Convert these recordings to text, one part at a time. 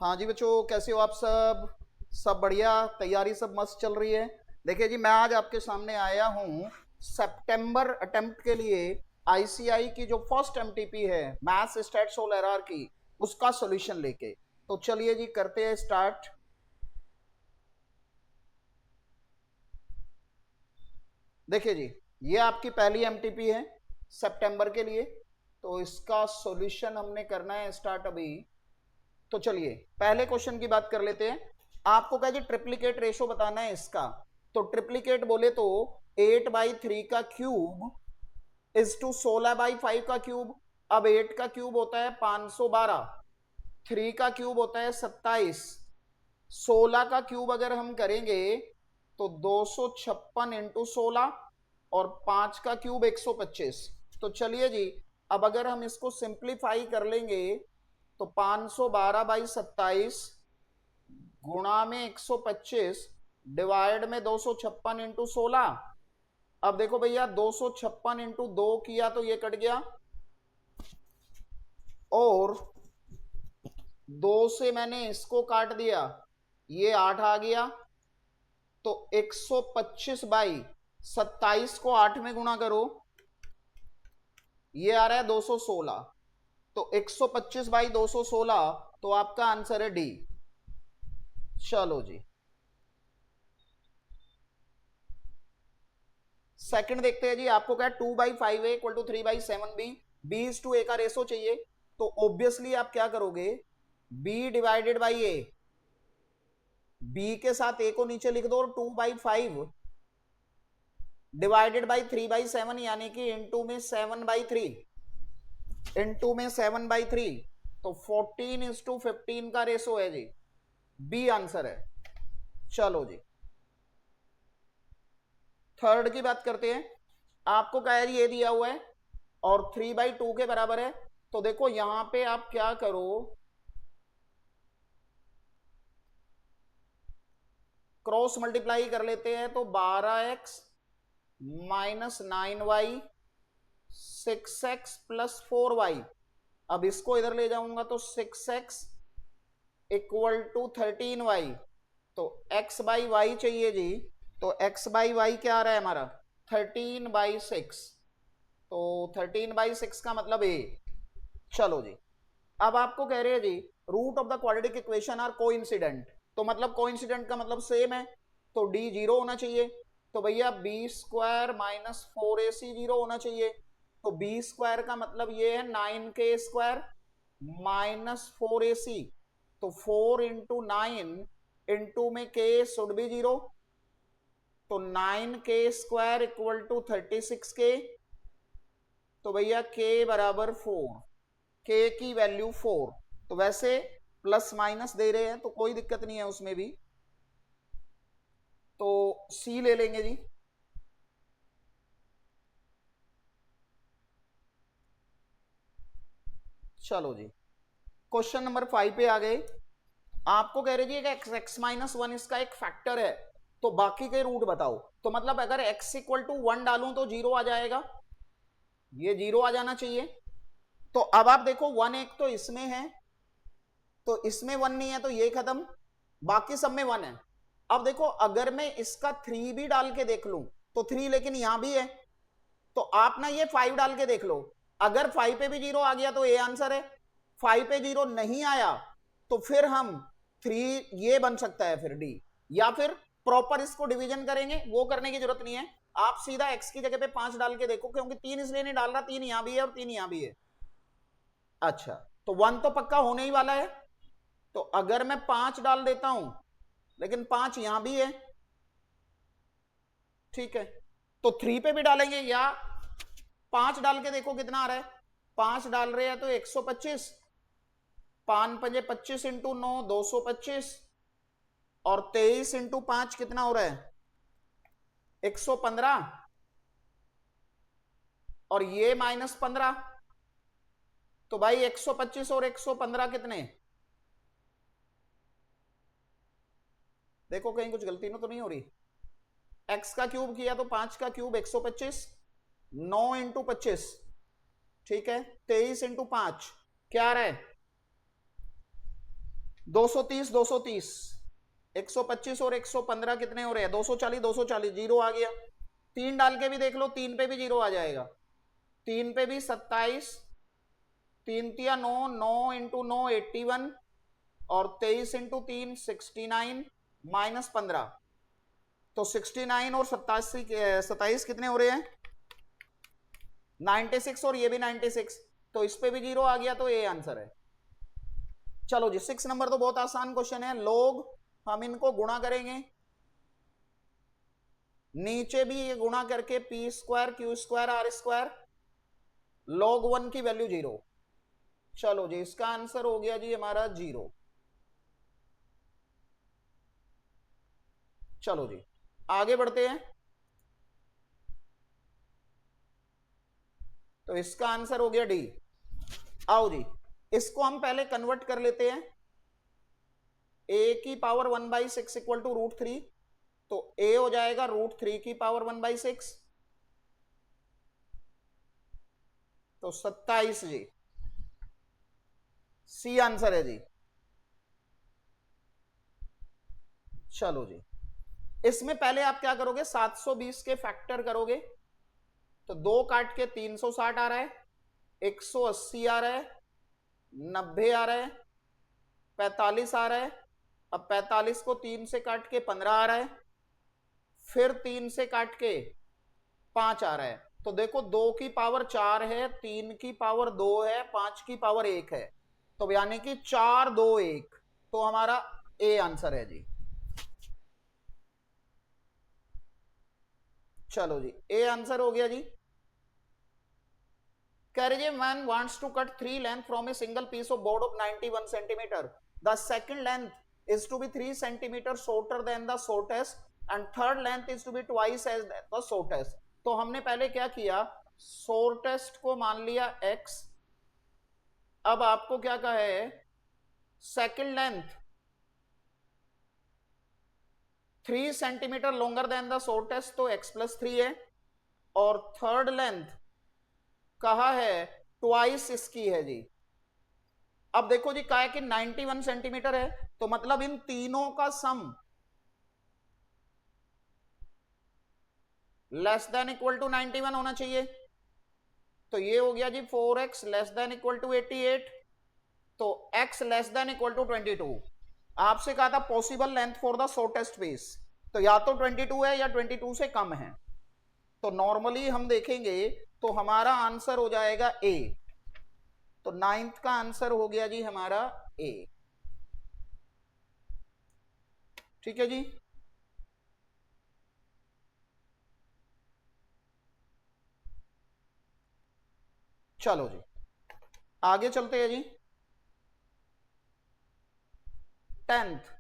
हाँ जी बच्चों, कैसे हो आप सब? सब बढ़िया, तैयारी सब मस्त चल रही है। देखिए जी, मैं आज आपके सामने आया हूँ सितंबर अटेम्प्ट के लिए आईसीआई की जो फर्स्ट एमटीपी है मैथ्स स्टैट सोल एरआर की, उसका सॉल्यूशन लेके। तो चलिए जी, करते हैं स्टार्ट। देखिए जी, ये आपकी पहली एमटीपी है सितंबर के लिए। तो इसका सॉल्यूशन हमने करना है स्टार्ट अभी। तो चलिए पहले क्वेश्चन की बात कर लेते हैं। आपको क्या जी, ट्रिप्लीकेट रेशो बताना है इसका। तो ट्रिप्लीकेट बोले तो 8/3 का क्यूब इज टू 16/5 का क्यूब। अब 8 का क्यूब होता है 512, 3 का क्यूब होता है 27, 16 का क्यूब अगर हम करेंगे तो 256 इंटू 16, और 5 का क्यूब 125। तो चलिए जी, अब अगर हम इसको सिंप्लीफाई कर लेंगे तो 512/27 गुणा में 125 डिवाइड में 256 इंटू 16। अब देखो भैया, 256 इंटू 2 किया तो ये कट गया, और 2 से मैंने इसको काट दिया, ये 8 आ गया। तो 125/27 को 8 में गुणा करो, ये आ रहा है 216। तो 125/216, तो आपका आंसर है डी। चलो जी, सेकंड देखते हैं जी। आपको क्या, 2/5a equal to 3/7b, b/a का रेशो चाहिए। तो ऑब्वियसली आप क्या करोगे, b divided by A, b के साथ a को नीचे लिख दो, और 2/5 डिवाइडेड बाई 3/7, यानी कि इंटू में 7/3, इंटू में 7/3। तो 14:15 का रेशो है जी, बी आंसर है। चलो जी, थर्ड की बात करते हैं। आपको क्या है, ये दिया हुआ है और 3/2 के बराबर है। तो देखो यहां पे आप क्या करो, क्रॉस मल्टीप्लाई कर लेते हैं। तो 12x minus 9y 6x plus 4y। अब इसको इधर ले जाऊंगा तो 6x इक्वल टू 13y। तो x बाई वाई चाहिए जी। तो x बाई वाई क्या आ रहा है हमारा, 13/6। तो 13/6 का मतलब ए। चलो जी, अब आपको कह रहे हैं जी, root of the quadratic equation are coincident. तो मतलब कोइंसिडेंट का मतलब सेम है, तो डी जीरो होना चाहिए। तो भैया b² माइनस 4ac जीरो होना चाहिए। तो b² का मतलब ये है 9k² माइनस 4ac। तो 4 × 9 इंटू में k शुड बी जीरो। तो 9k² इक्वल टू 36k। तो भैया k बराबर 4, के की वैल्यू 4। तो वैसे प्लस माइनस दे रहे हैं तो कोई दिक्कत नहीं है उसमें भी, तो सी ले लेंगे जी। चलो जी, क्वेश्चन नंबर 5 पे आ गए। आपको कह रहे जी x-1 इसका एक फैक्टर है, तो बाकी के रूट बताओ। तो मतलब अगर x इक्वल टू 1 डालूं तो जीरो आ जाएगा, ये जीरो आ जाना चाहिए। तो अब आप देखो, 1 एक तो इसमें है, तो इसमें 1 नहीं है तो ये खत्म, बाकी सब में 1 है। अब देखो, अगर मैं इसका 3 भी डाल के देख लूं तो 3 लेकिन यहां भी है। तो आप ना ये 5 डाल के देख लो, अगर 5 पे भी जीरो आ गया तो ए आंसर है। 5 पे जीरो नहीं आया तो फिर हम 3, ये बन सकता है फिर डी। या फिर प्रॉपर इसको डिवीजन करेंगे, वो करने की जरूरत नहीं है। आप सीधा एक्स की जगह पे 5 डाल के देखो, क्योंकि 3 इसलिए नहीं डाल रहा, 3 यहां भी है और 3 यहां भी है। अच्छा, तो 1 तो पक्का होने ही वाला है। तो अगर मैं 5 डाल देता हूं, लेकिन 5 यहां भी है, ठीक है, तो 3 पे भी डालेंगे, या 5 डाल के देखो कितना आ रहा है। 5 डाल रहे हैं तो 125, 5×5 = 25 इंटू 9 225, और 23 इंटू 5 कितना हो रहा है, 115, और ये -15। तो भाई 125 और 115 कितने, देखो कहीं कुछ गलती तो नहीं हो रही। x का क्यूब किया तो 5 का क्यूब 125, 9 इंटू 25, ठीक है, 23 इंटू 5 क्या आ रहा है, 230 230 125 और 115 कितने हो रहे हैं? 240 240, जीरो आ गया। 3 डाल के भी देख लो, 3 पे भी जीरो आ जाएगा। 3 पे भी 27, 3 तिया 9, 9 इंटू 9 81, और 23 इंटू 3 69, माइनस 15, तो 69 और 27 कितने हो रहे हैं? 96, और ये भी 96, तो इस पे भी जीरो आ गया, तो ये आंसर है। चलो जी 6 नंबर तो बहुत आसान क्वेश्चन है। लोग, हम इनको गुणा करेंगे, नीचे भी ये गुणा करके P square Q square R square, log 1 की वैल्यू जीरो। चलो जी इसका आंसर हो गया जी हमारा जीरो। चलो जी आगे बढ़ते हैं। तो इसका आंसर हो गया डी। आओ जी इसको हम पहले कन्वर्ट कर लेते हैं। ए की पावर 1/6 इक्वल टू √3, तो ए हो जाएगा √3 की पावर 1/6, तो 27 जी, सी आंसर है जी। चलो जी इसमें पहले आप क्या करोगे, 720 के फैक्टर करोगे, तो 2 काट के 360 आ रहा है, 180 आ रहा है, 90 आ रहा है, 45 आ रहा है। अब 45 को 3 से काट के 15 आ रहा है, फिर 3 से काट के 5 आ रहा है। तो देखो 2 की पावर 4 है, 3 की पावर 2 है, 5 की पावर 1 है, तो यानी कि 4 2 1, तो हमारा ए आंसर है जी। चलो जी ए आंसर हो गया जी। Carriage man wants to cut 3 length from a single piece of board of 91 centimeter. The second length is to be 3 centimeter shorter than the shortest, and third length is to be twice as the shortest. तो हमने पहले क्या किया, shortest को मान लिया x। अब आपको क्या कहा है, second length 3 centimetre longer than the shortest, तो x plus 3 है, और थर्ड लेंथ कहा है ट्वाइस इसकी है जी। अब देखो जी कहा है कि 91 सेंटीमीटर है, तो मतलब इन तीनों का sum less than equal to 91 होना चाहिए। तो ये हो गया जी 4x less than equal to 88, तो x less than equal to 22। आपसे कहा था possible length for the shortest piece, तो या तो 22 है या 22 से कम है। तो नॉर्मली हम देखेंगे तो हमारा आंसर हो जाएगा ए। तो 9th का आंसर हो गया जी हमारा ए। ठीक है जी। चलो जी आगे चलते हैं जी। 10th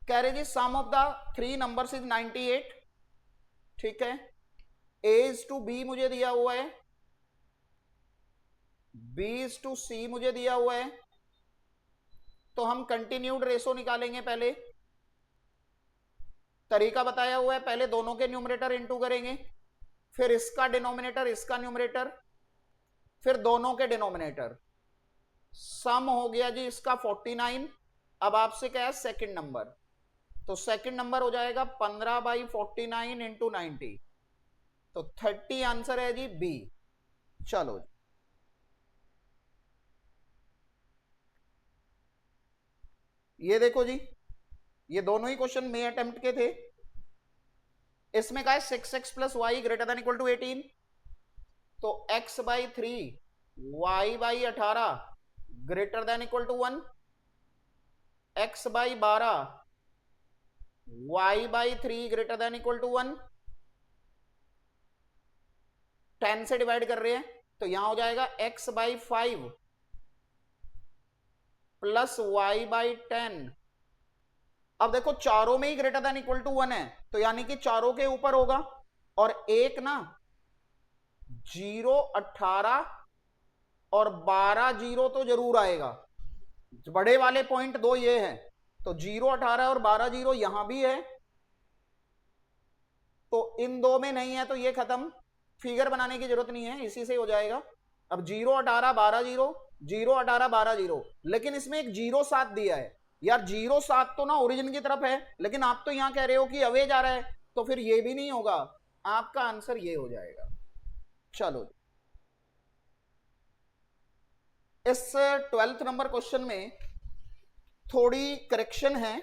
कह रहे जी sum of the 3 numbers is 98। ठीक है, ए इज टू बी मुझे दिया हुआ है, बी इज टू सी मुझे दिया हुआ है। तो हम कंटिन्यूड रेशो निकालेंगे। पहले तरीका बताया हुआ है, पहले दोनों के न्यूमरेटर इंटू करेंगे, फिर इसका डिनोमिनेटर इसका न्यूमरेटर, फिर दोनों के डिनोमिनेटर। सम हो गया जी इसका 49। अब आपसे क्या है सेकंड नंबर, तो सेकंड नंबर हो जाएगा 15/49 इंटू 90, तो 30 आंसर है जी बी। चलो ये देखो जी, ये दोनों ही क्वेश्चन में अटेम्प्ट के थे। इसमें क्या है 6x plus Y greater than equal to 18, तो x/3 y/18 greater than equal to 1, x/12 y/3 greater than equal to 1। 10 से डिवाइड कर रहे हैं, तो यहां हो जाएगा x/5 प्लस y/10। अब देखो चारों में ही ग्रेटर देन इक्वल टू 1 है, तो यानी कि चारों के ऊपर होगा, और एक ना 0 18 और 12 जीरो तो जरूर आएगा। बड़े वाले पॉइंट दो ये है, तो 0 18 और 12 जीरो यहां भी है, तो इन दो में नहीं है, तो ये खत्म, फिगर बनाने की जरूरत नहीं है, इसी से हो जाएगा। अब 0 18 12 जीरो, 0 18 12 जीरो, लेकिन इसमें एक जीरो साथ दिया है, यार 0.7 तो ना ओरिजिन की तरफ है, लेकिन आप तो यहां कह रहे हो कि अवे जा रहा है, तो फिर ये भी नहीं होगा, आपका आंसर ये हो जाएगा। चलो, इस 12th नंबर क्वेश्चन में थोड़ी करेक्शन है।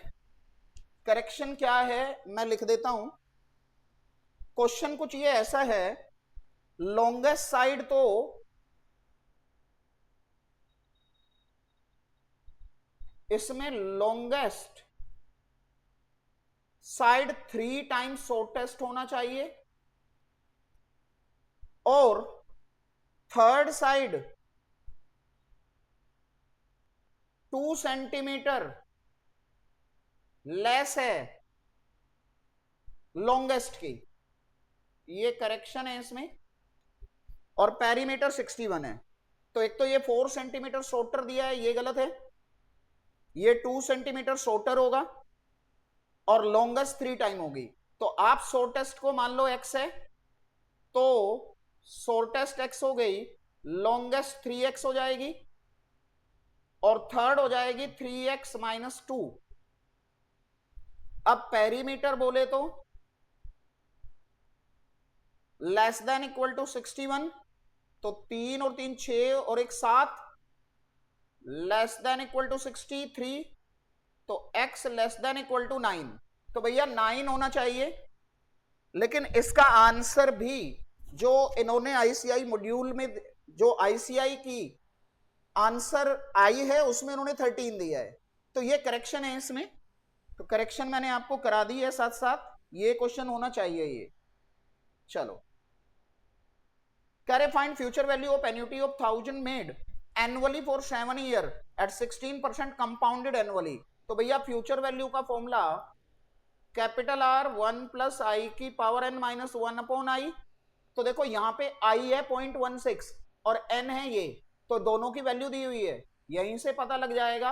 करेक्शन क्या है मैं लिख देता हूं। क्वेश्चन कुछ ये ऐसा है, लॉन्गेस्ट साइड तो इसमें लॉन्गेस्ट साइड 3 टाइम्स शॉर्टेस्ट होना चाहिए, और थर्ड साइड 2 सेंटीमीटर लेस है लॉन्गेस्ट की, ये करेक्शन है इसमें। और पेरीमीटर 61 है, तो एक तो ये 4 सेंटीमीटर शॉर्टर दिया है, ये गलत है, ये 2 सेंटीमीटर शॉर्टर होगा और लॉन्गेस्ट 3 टाइम होगी। तो आप शॉर्टेस्ट को मान लो x है, तो शॉर्टेस्ट x हो गई, लॉन्गेस्ट 3x हो जाएगी, और थर्ड हो जाएगी 3x माइनस 2। अब पेरीमीटर बोले तो लेस देन इक्वल टू 61, तो 3 और 3 6 और 1 7, लेस देन इक्वल टू 63, तो x less than equal to 9। तो भैया 9 होना चाहिए, लेकिन इसका आंसर भी जो इन्होंने आईसीआई मॉड्यूल में, जो आईसीआई की आंसर आई है उसमें उन्होंने 13 दिया है, तो ये करेक्शन है इसमें। तो करेक्शन मैंने आपको करा दी है, साथ साथ ये क्वेश्चन होना चाहिए ये। चलो, कह find future value of annuity of 1000 made annually for 7 year at 16% compounded annually. तो भैया फ्यूचर वैल्यू का formula capital R 1 plus I की power N minus 1 upon I. तो देखो यहां पे आई है 0.16 और एन है ये, तो दोनों की वैल्यू दी हुई है, यहीं से पता लग जाएगा।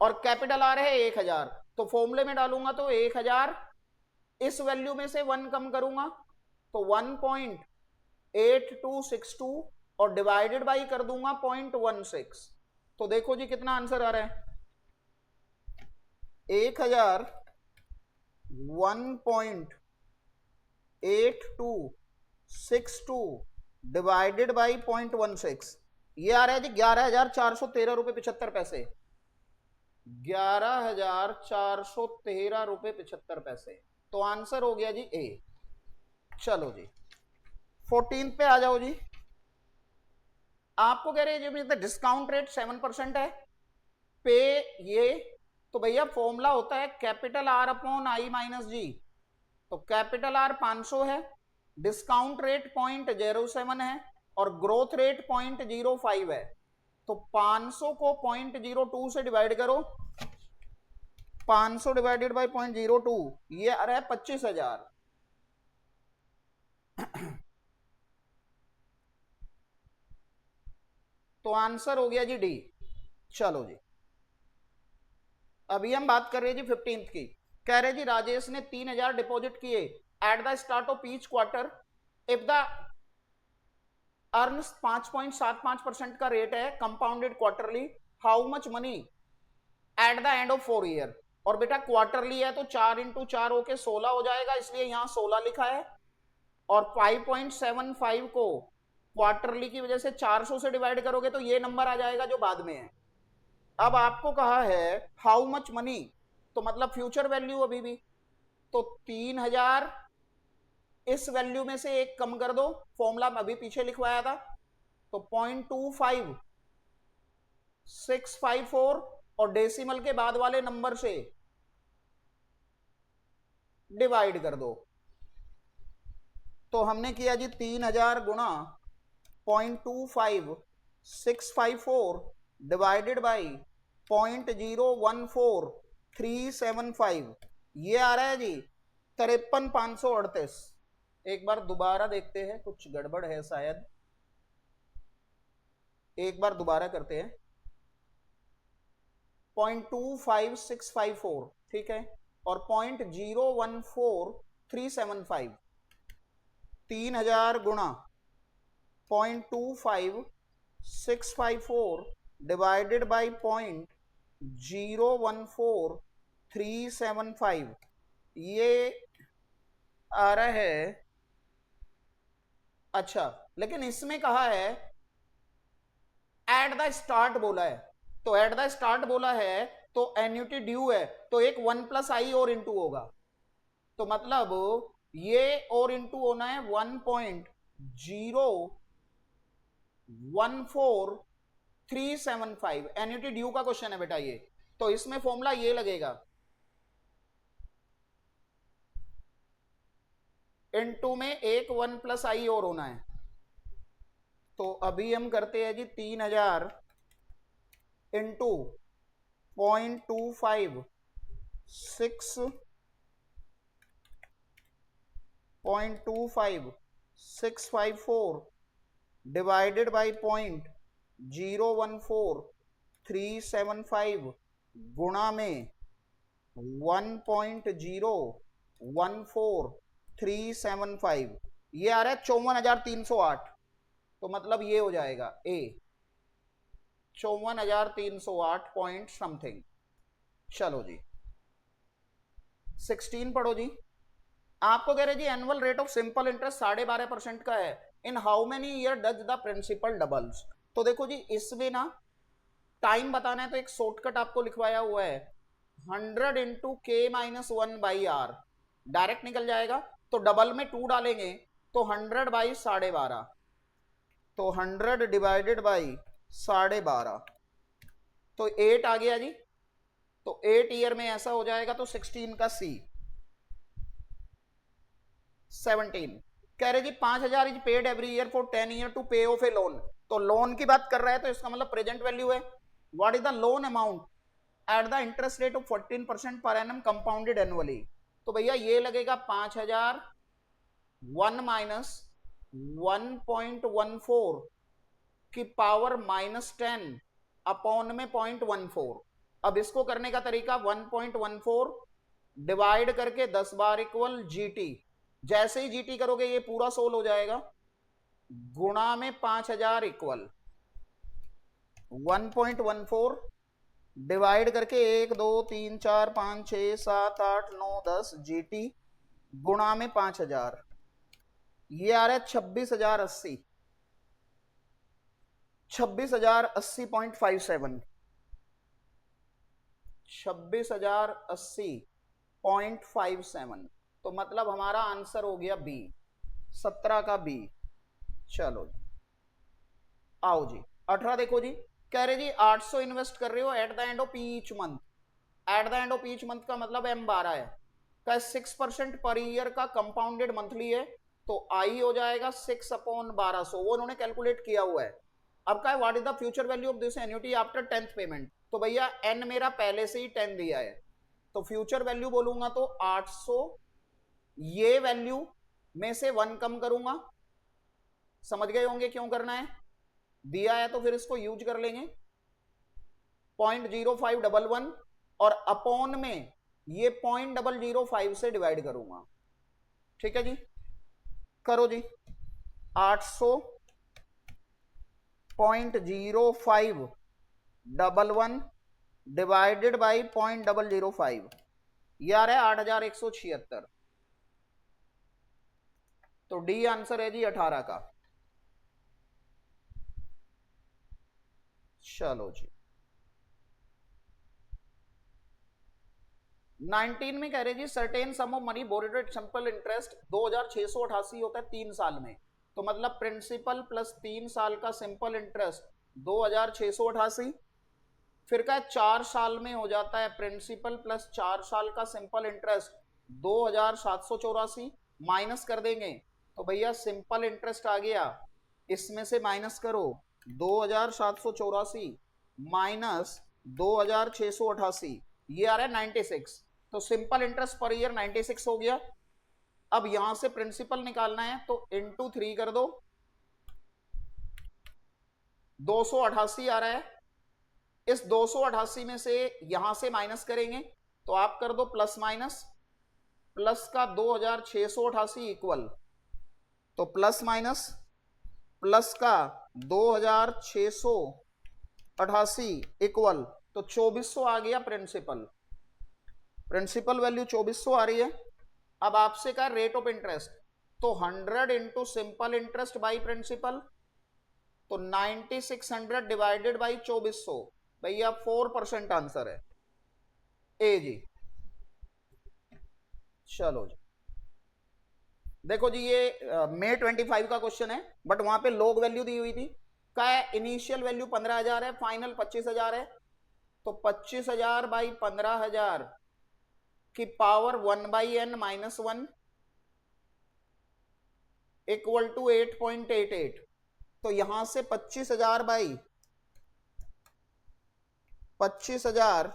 और कैपिटल आर है 1000, तो फॉर्मूले में डालूंगा तो 1000, इस वैल्यू में से 1 कम करूंगा तो 1.8262 और डिवाइडेड बाई कर दूंगा 0.16। तो देखो जी कितना आंसर आ रहा है, 1000 1.8262 डिवाइडेड बाई 0.16, ये आ रहा है जी 11,413 रुपए 75 पैसे, 11,413 रुपए 75 पैसे। तो आंसर हो गया जी ए। चलो जी 14 पे आ जाओ जी। आपको कह रहे हैं जी डिस्काउंट रेट 7% है पे ये, तो भैया फॉर्मूला होता है capital R upon I minus G. तो कैपिटल आर 500 है, डिस्काउंट रेट 0.07 है और ग्रोथ रेट 0.05 है। तो 500 को 0.02 से डिवाइड करो, 500 डिवाइडेड बाई 0.02, ये आ रहा है 25,000। तो आंसर हो गया जी डी। चलो जी अभी हम बात कर रहे हैं जी 15th की। कह रहे जी राजेश ने 3,000 डिपॉजिट किए at the start of each quarter, if the earns 5.75% का रेट है compounded quarterly, how much money at the end of 4 year. और बेटा क्वार्टरली है तो 4 इंटू 4 होके 16 हो जाएगा, इसलिए यहां 16 लिखा है। और 5.75 को क्वार्टरली की वजह से 400 से डिवाइड करोगे तो ये नंबर आ जाएगा जो बाद में है। अब आपको कहा है हाउ मच मनी, तो मतलब फ्यूचर वैल्यू अभी भी, तो 3,000 इस वैल्यू में से एक कम कर दो, फॉर्मूला अभी पीछे लिखवाया था, तो 0.25654 और डेसिमल के बाद वाले नंबर से डिवाइड कर दो। तो हमने किया जी 3,000 गुणा 0.25654 डिवाइडेड बाई 0.014375, ये आ रहा है जी 53,538। एक बार दोबारा देखते हैं, कुछ गड़बड़ है शायद, एक बार दोबारा करते हैं। 0.25654 ठीक है, और 0.014375, 3,000 गुणा 0.25654 डिवाइडेड बाई 0.14375 ये आ रहा है। अच्छा, लेकिन इसमें कहा है एट द स्टार्ट बोला है, तो एट द स्टार्ट बोला है तो एन्युटी ड्यू है, तो एक 1 + i और इंटू होगा, तो मतलब ये और इंटू होना है 1.014375। एन्युटी ड्यू का क्वेश्चन है बेटा ये, तो इसमें फॉर्मूला ये लगेगा, इंटू में एक 1 + i और होना है। तो अभी हम करते हैं जी 3000 इंटू 0.25654 डिवाइडेड बाई 0.014375 गुणा में 1.014375, ये आ रहा है 54,308। तो मतलब ये हो जाएगा ए 54,308 पॉइंट समथिंग। चलो जी 16 पढ़ो जी। आपको कह रहे जी annual rate of simple interest 12.5% का है, in how many year does the principal doubles. तो देखो जी इसमें ना टाइम बताना है, तो एक शॉर्टकट आपको लिखवाया हुआ है 100 इंटू K-1/R, डायरेक्ट निकल जाएगा। तो डबल में 2 डालेंगे तो 100/12.5, तो 100 डिवाइडेड बाई 12.5, तो 8 आ गया जी। तो 8 ईयर में ऐसा हो जाएगा, तो 16 का सी। 17 कह रहे जी 5,000 is paid every year for 10 year to pay off a loan. तो लोन की बात कर रहा है, तो इसका मतलब प्रेजेंट वैल्यू है। What is the loan amount at the interest rate of 14% per annum compounded annually. तो भैया ये लगेगा 5,000 1 माइनस 1.14 की पावर -10 अपॉन में 0.14। अब इसको करने का तरीका 1.14 डिवाइड करके 10 बार इक्वल जीटी, जैसे ही जीटी करोगे ये पूरा सोल हो जाएगा, गुणा में 5,000 इक्वल 1.14 डिवाइड करके 1 2 3 4 5 6 7 8 9 10 जीटी गुणा में 5,000, ये आ रहा है 26,080, 26,080.57, 26,080.57। तो मतलब हमारा आंसर हो गया बी, 17 का बी। चलो आओ जी 18 देखो जी, कह रहे जी 800 इन्वेस्ट कर रहे हो eight the end of each month. Eight the end of each month का मतलब M12 है, का 6% पर ईयर का कंपाउंडेड मंथली है, तो आई हो जाएगा 6/1200, वो उन्होंने कैलकुलेट किया हुआ है। अब का है what is the future value of this annuity after 10th payment. तो भैया एन मेरा पहले से ही 10 दिया है, तो फ्यूचर वैल्यू बोलूंगा तो 800, ये वैल्यू में से 1 कम करूंगा, समझ गए होंगे क्यों करना है, दिया है तो फिर इसको यूज कर लेंगे 0.0511 और अपॉन में ये 0.005 से डिवाइड करूंगा। ठीक है जी, करो जी 800.0511 डिवाइडेड बाई 0.005, ये आ रहा है 8,176। तो डी आंसर है जी 18 का। चलो जी 19 में कह रहे जी certain sum of money borrowed at simple interest 2,688 होता है 3 साल में, तो मतलब प्रिंसिपल प्लस 3 साल का सिंपल इंटरेस्ट 2,688, फिर का 4 साल में हो जाता है प्रिंसिपल प्लस 4 साल का सिंपल इंटरेस्ट 2,784, माइनस कर देंगे तो भैया सिंपल इंटरेस्ट आ गया, इसमें से माइनस करो 2,784 माइनस 2,688, ये आ रहा है 96, तो सिंपल इंटरेस्ट पर ईयर 96 हो गया। अब यहां से प्रिंसिपल निकालना है तो इंटू 3 कर दो, 288 आ रहा है, इस 288 में से यहां से माइनस करेंगे तो आप कर दो प्लस माइनस, प्लस का 2,688 इक्वल, तो प्लस माइनस प्लस का 2,688 इक्वल, तो 2400 आ गया प्रिंसिपल, प्रिंसिपल वैल्यू 2400 आ रही है। अब आपसे कहा रेट ऑफ इंटरेस्ट, तो 100 into simple interest by principal, तो 9600 डिवाइडेड बाई 2400, भैया 4% आंसर है ए जी। चलो जी, देखो जी ये May 25 का क्वेश्चन है, बट वहां पे लोग वैल्यू दी हुई थी। क्या है, इनिशियल वैल्यू 15,000 है, फाइनल 25,000 है, तो 25,000 बाई 15,000 की पावर 1/n-1 इक्वल टू 8.88। तो यहां से 25,000 बाई 25,000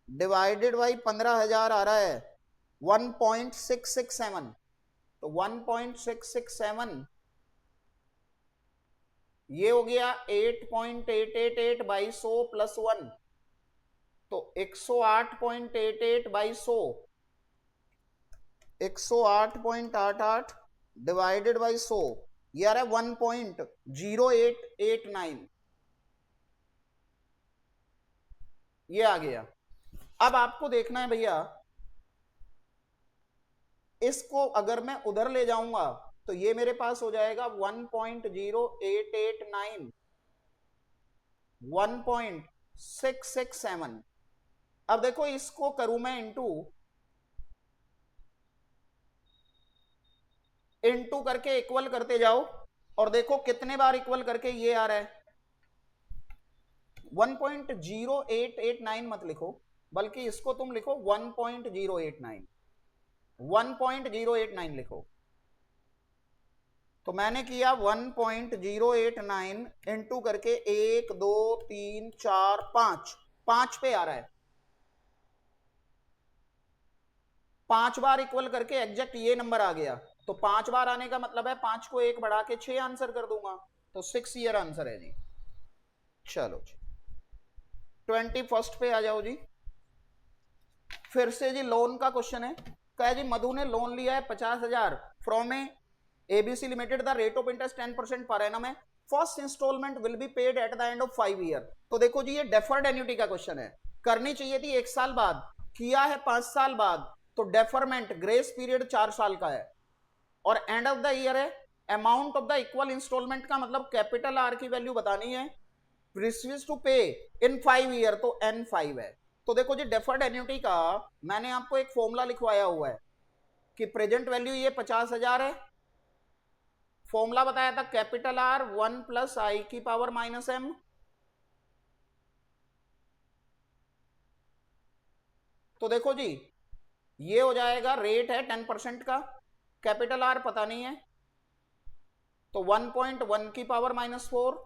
डिवाइडेड बाई 15,000 आ रहा है 1.667। तो 1.667 ये हो गया 8.888 बाई 100 प्लस 1, तो 108.88 बाई 100, 108.88 डिवाइडेड बाई 100, ये आ रहा है 1.0889, ये आ गया। अब आपको देखना है भैया, इसको अगर मैं उधर ले जाऊंगा तो ये मेरे पास हो जाएगा 1.0889, 1.667। अब देखो इसको करूं मैं इनटू करके इक्वल करते जाओ, और देखो कितने बार इक्वल करके ये आ रहा है। 1.0889 मत लिखो, बल्कि इसको तुम लिखो 1.089, 1.089 लिखो। तो मैंने किया 1.089 इंटू करके 1 2 3 4 5, 5 पे आ रहा है, 5 बार इक्वल करके एग्जैक्ट ये नंबर आ गया। तो 5 बार आने का मतलब है 5 को 1 बढ़ा के 6 आंसर कर दूंगा, तो 6 ईयर आंसर है जी। चलो जी 21 पे आ जाओ जी। फिर से जी लोन का क्वेश्चन है। कहा जी मधु ने लोन लिया है 50,000 from ABC limited, the rate of interest 10% per annum है, first installment will be paid at the end of 5 year. तो देखो जी ये डेफर्ड एन्युटी का क्वेश्चन है, करनी चाहिए थी 1 साल बाद, किया है 5 साल बाद, तो डेफरमेंट ग्रेस पीरियड 4 साल का है, और एंड ऑफ द ईयर है। Amount of the equal installment का मतलब कैपिटल आर की वैल्यू बतानी है, रिसीव्स टू पे इन 5 ईयर, तो N5 है। तो देखो जी डेफर्ड एन्युटी का मैंने आपको एक फॉर्मूला लिखवाया हुआ है कि प्रेजेंट वैल्यू ये 50,000 है, फॉर्मूला बताया था कैपिटल आर 1 प्लस आई की पावर माइनस एम, तो देखो जी ये हो जाएगा, रेट है 10% का, कैपिटल आर पता नहीं है, तो 1.1 की पावर -4,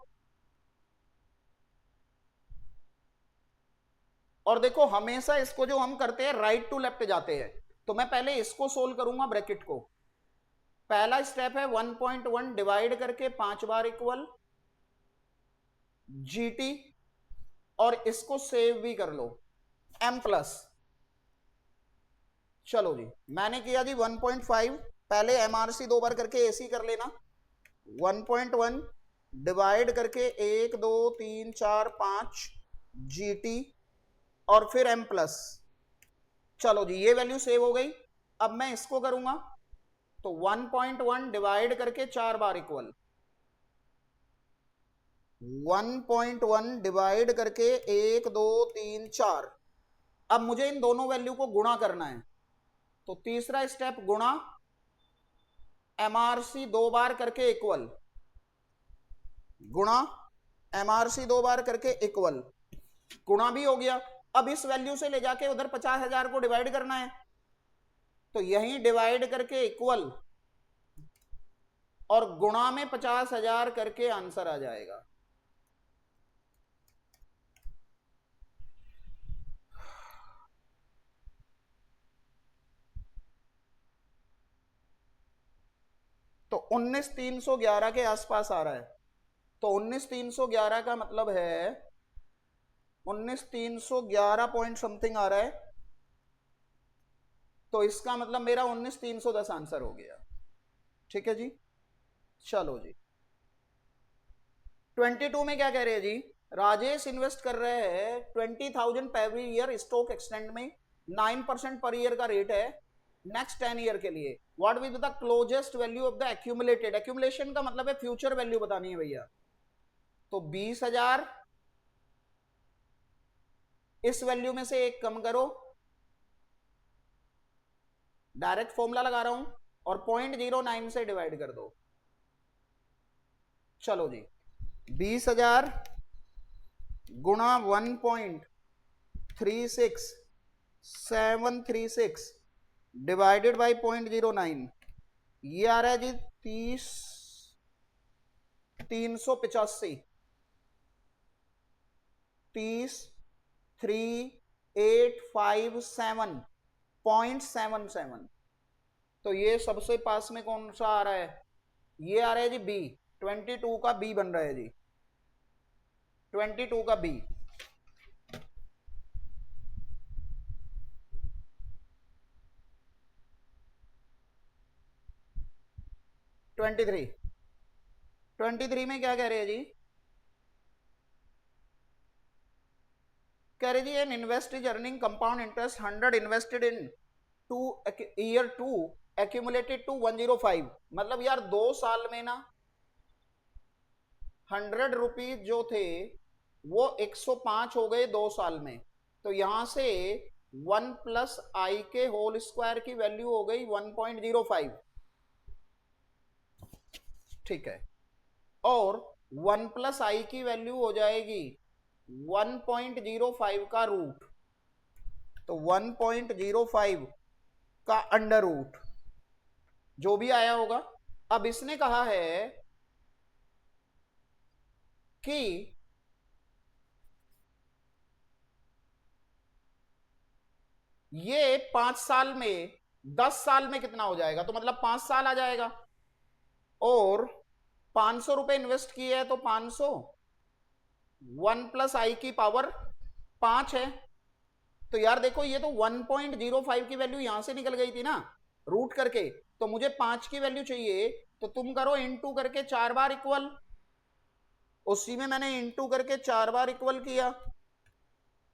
और देखो हमेशा इसको जो हम करते हैं राइट टू लेफ्ट जाते हैं, तो मैं पहले इसको सोल्व करूंगा ब्रैकेट को। पहला स्टेप है 1.1 डिवाइड करके 5 बार इक्वल जीटी, और इसको सेव भी कर लो एम प्लस। चलो जी मैंने किया जी 1.5, पहले एमआरसी 2 बार करके एसी कर लेना, 1.1 डिवाइड करके 1 2 3 4 5 जीटी, और फिर एम प्लस। चलो जी ये वैल्यू सेव हो गई। अब मैं इसको करूंगा, तो 1.1 डिवाइड करके 4 बार इक्वल 1.1 डिवाइड करके 1 2 3 4। अब मुझे इन दोनों वैल्यू को गुणा करना है, तो तीसरा स्टेप गुणा, एमआरसी 2 बार करके इक्वल, गुणा एमआरसी 2 बार करके इक्वल, गुणा भी हो गया। अब इस वैल्यू से ले जाके उधर 50,000 को डिवाइड करना है, तो यही डिवाइड करके इक्वल और गुणा में 50,000 करके आंसर आ जाएगा। तो 19,311 के आसपास आ रहा है, तो 19,311 का मतलब है 19,311 पॉइंट समथिंग आ रहा है, तो इसका मतलब मेरा 19,310 आंसर हो गया। ठीक है जी। चलो जी 22 में क्या कह रहे हैं जी, राजेश इन्वेस्ट कर रहे हैं 20,000 पर ईयर स्टॉक एक्सटेंड में, 9% पर ईयर का रेट है नेक्स्ट 10 ईयर के लिए। What will be the closest value of the accumulated, accumulation का मतलब है फ्यूचर वैल्यू बतानी है भैया। तो 20,000 इस वैल्यू में से एक कम करो, डायरेक्ट फॉर्मूला लगा रहा हूं, और 0.09 से डिवाइड कर दो। चलो जी, 20,000 गुणा 1.36736 डिवाइडेड बाई 0.09, ये आ रहा है जी 385 33857.77। तो ये सबसे पास में कौन सा आ रहा है, ये आ रहा है जी बी, 22 का बी बन रहा है जी, 22 का बी। ट्वेंटी थ्री में क्या कह रहे हैं जी, कह रहे जी an invest is earning compound interest 100 invested in year 2 accumulated to 105। मतलब यार 2 साल में ना 100 रुपीज जो थे वो 105 हो गए 2 साल में। तो यहां से 1 प्लस आई के होल स्क्वायर की वैल्यू हो गई 1.05, ठीक है, और 1 प्लस आई की वैल्यू हो जाएगी 1.05 का रूट, तो 1.05 का अंडर रूट, जो भी आया होगा। अब इसने कहा है कि ये 5 साल में 10 साल में कितना हो जाएगा, तो मतलब 5 साल आ जाएगा, और 500 रुपए इन्वेस्ट किए है तो 500, 1 प्लस आई की पावर 5 है। तो यार देखो ये तो 1.05 की वैल्यू यहां से निकल गई थी ना रूट करके, तो मुझे 5 की वैल्यू चाहिए, तो तुम करो इनटू करके 4 बार इक्वल, उसी में मैंने इनटू करके 4 बार इक्वल किया,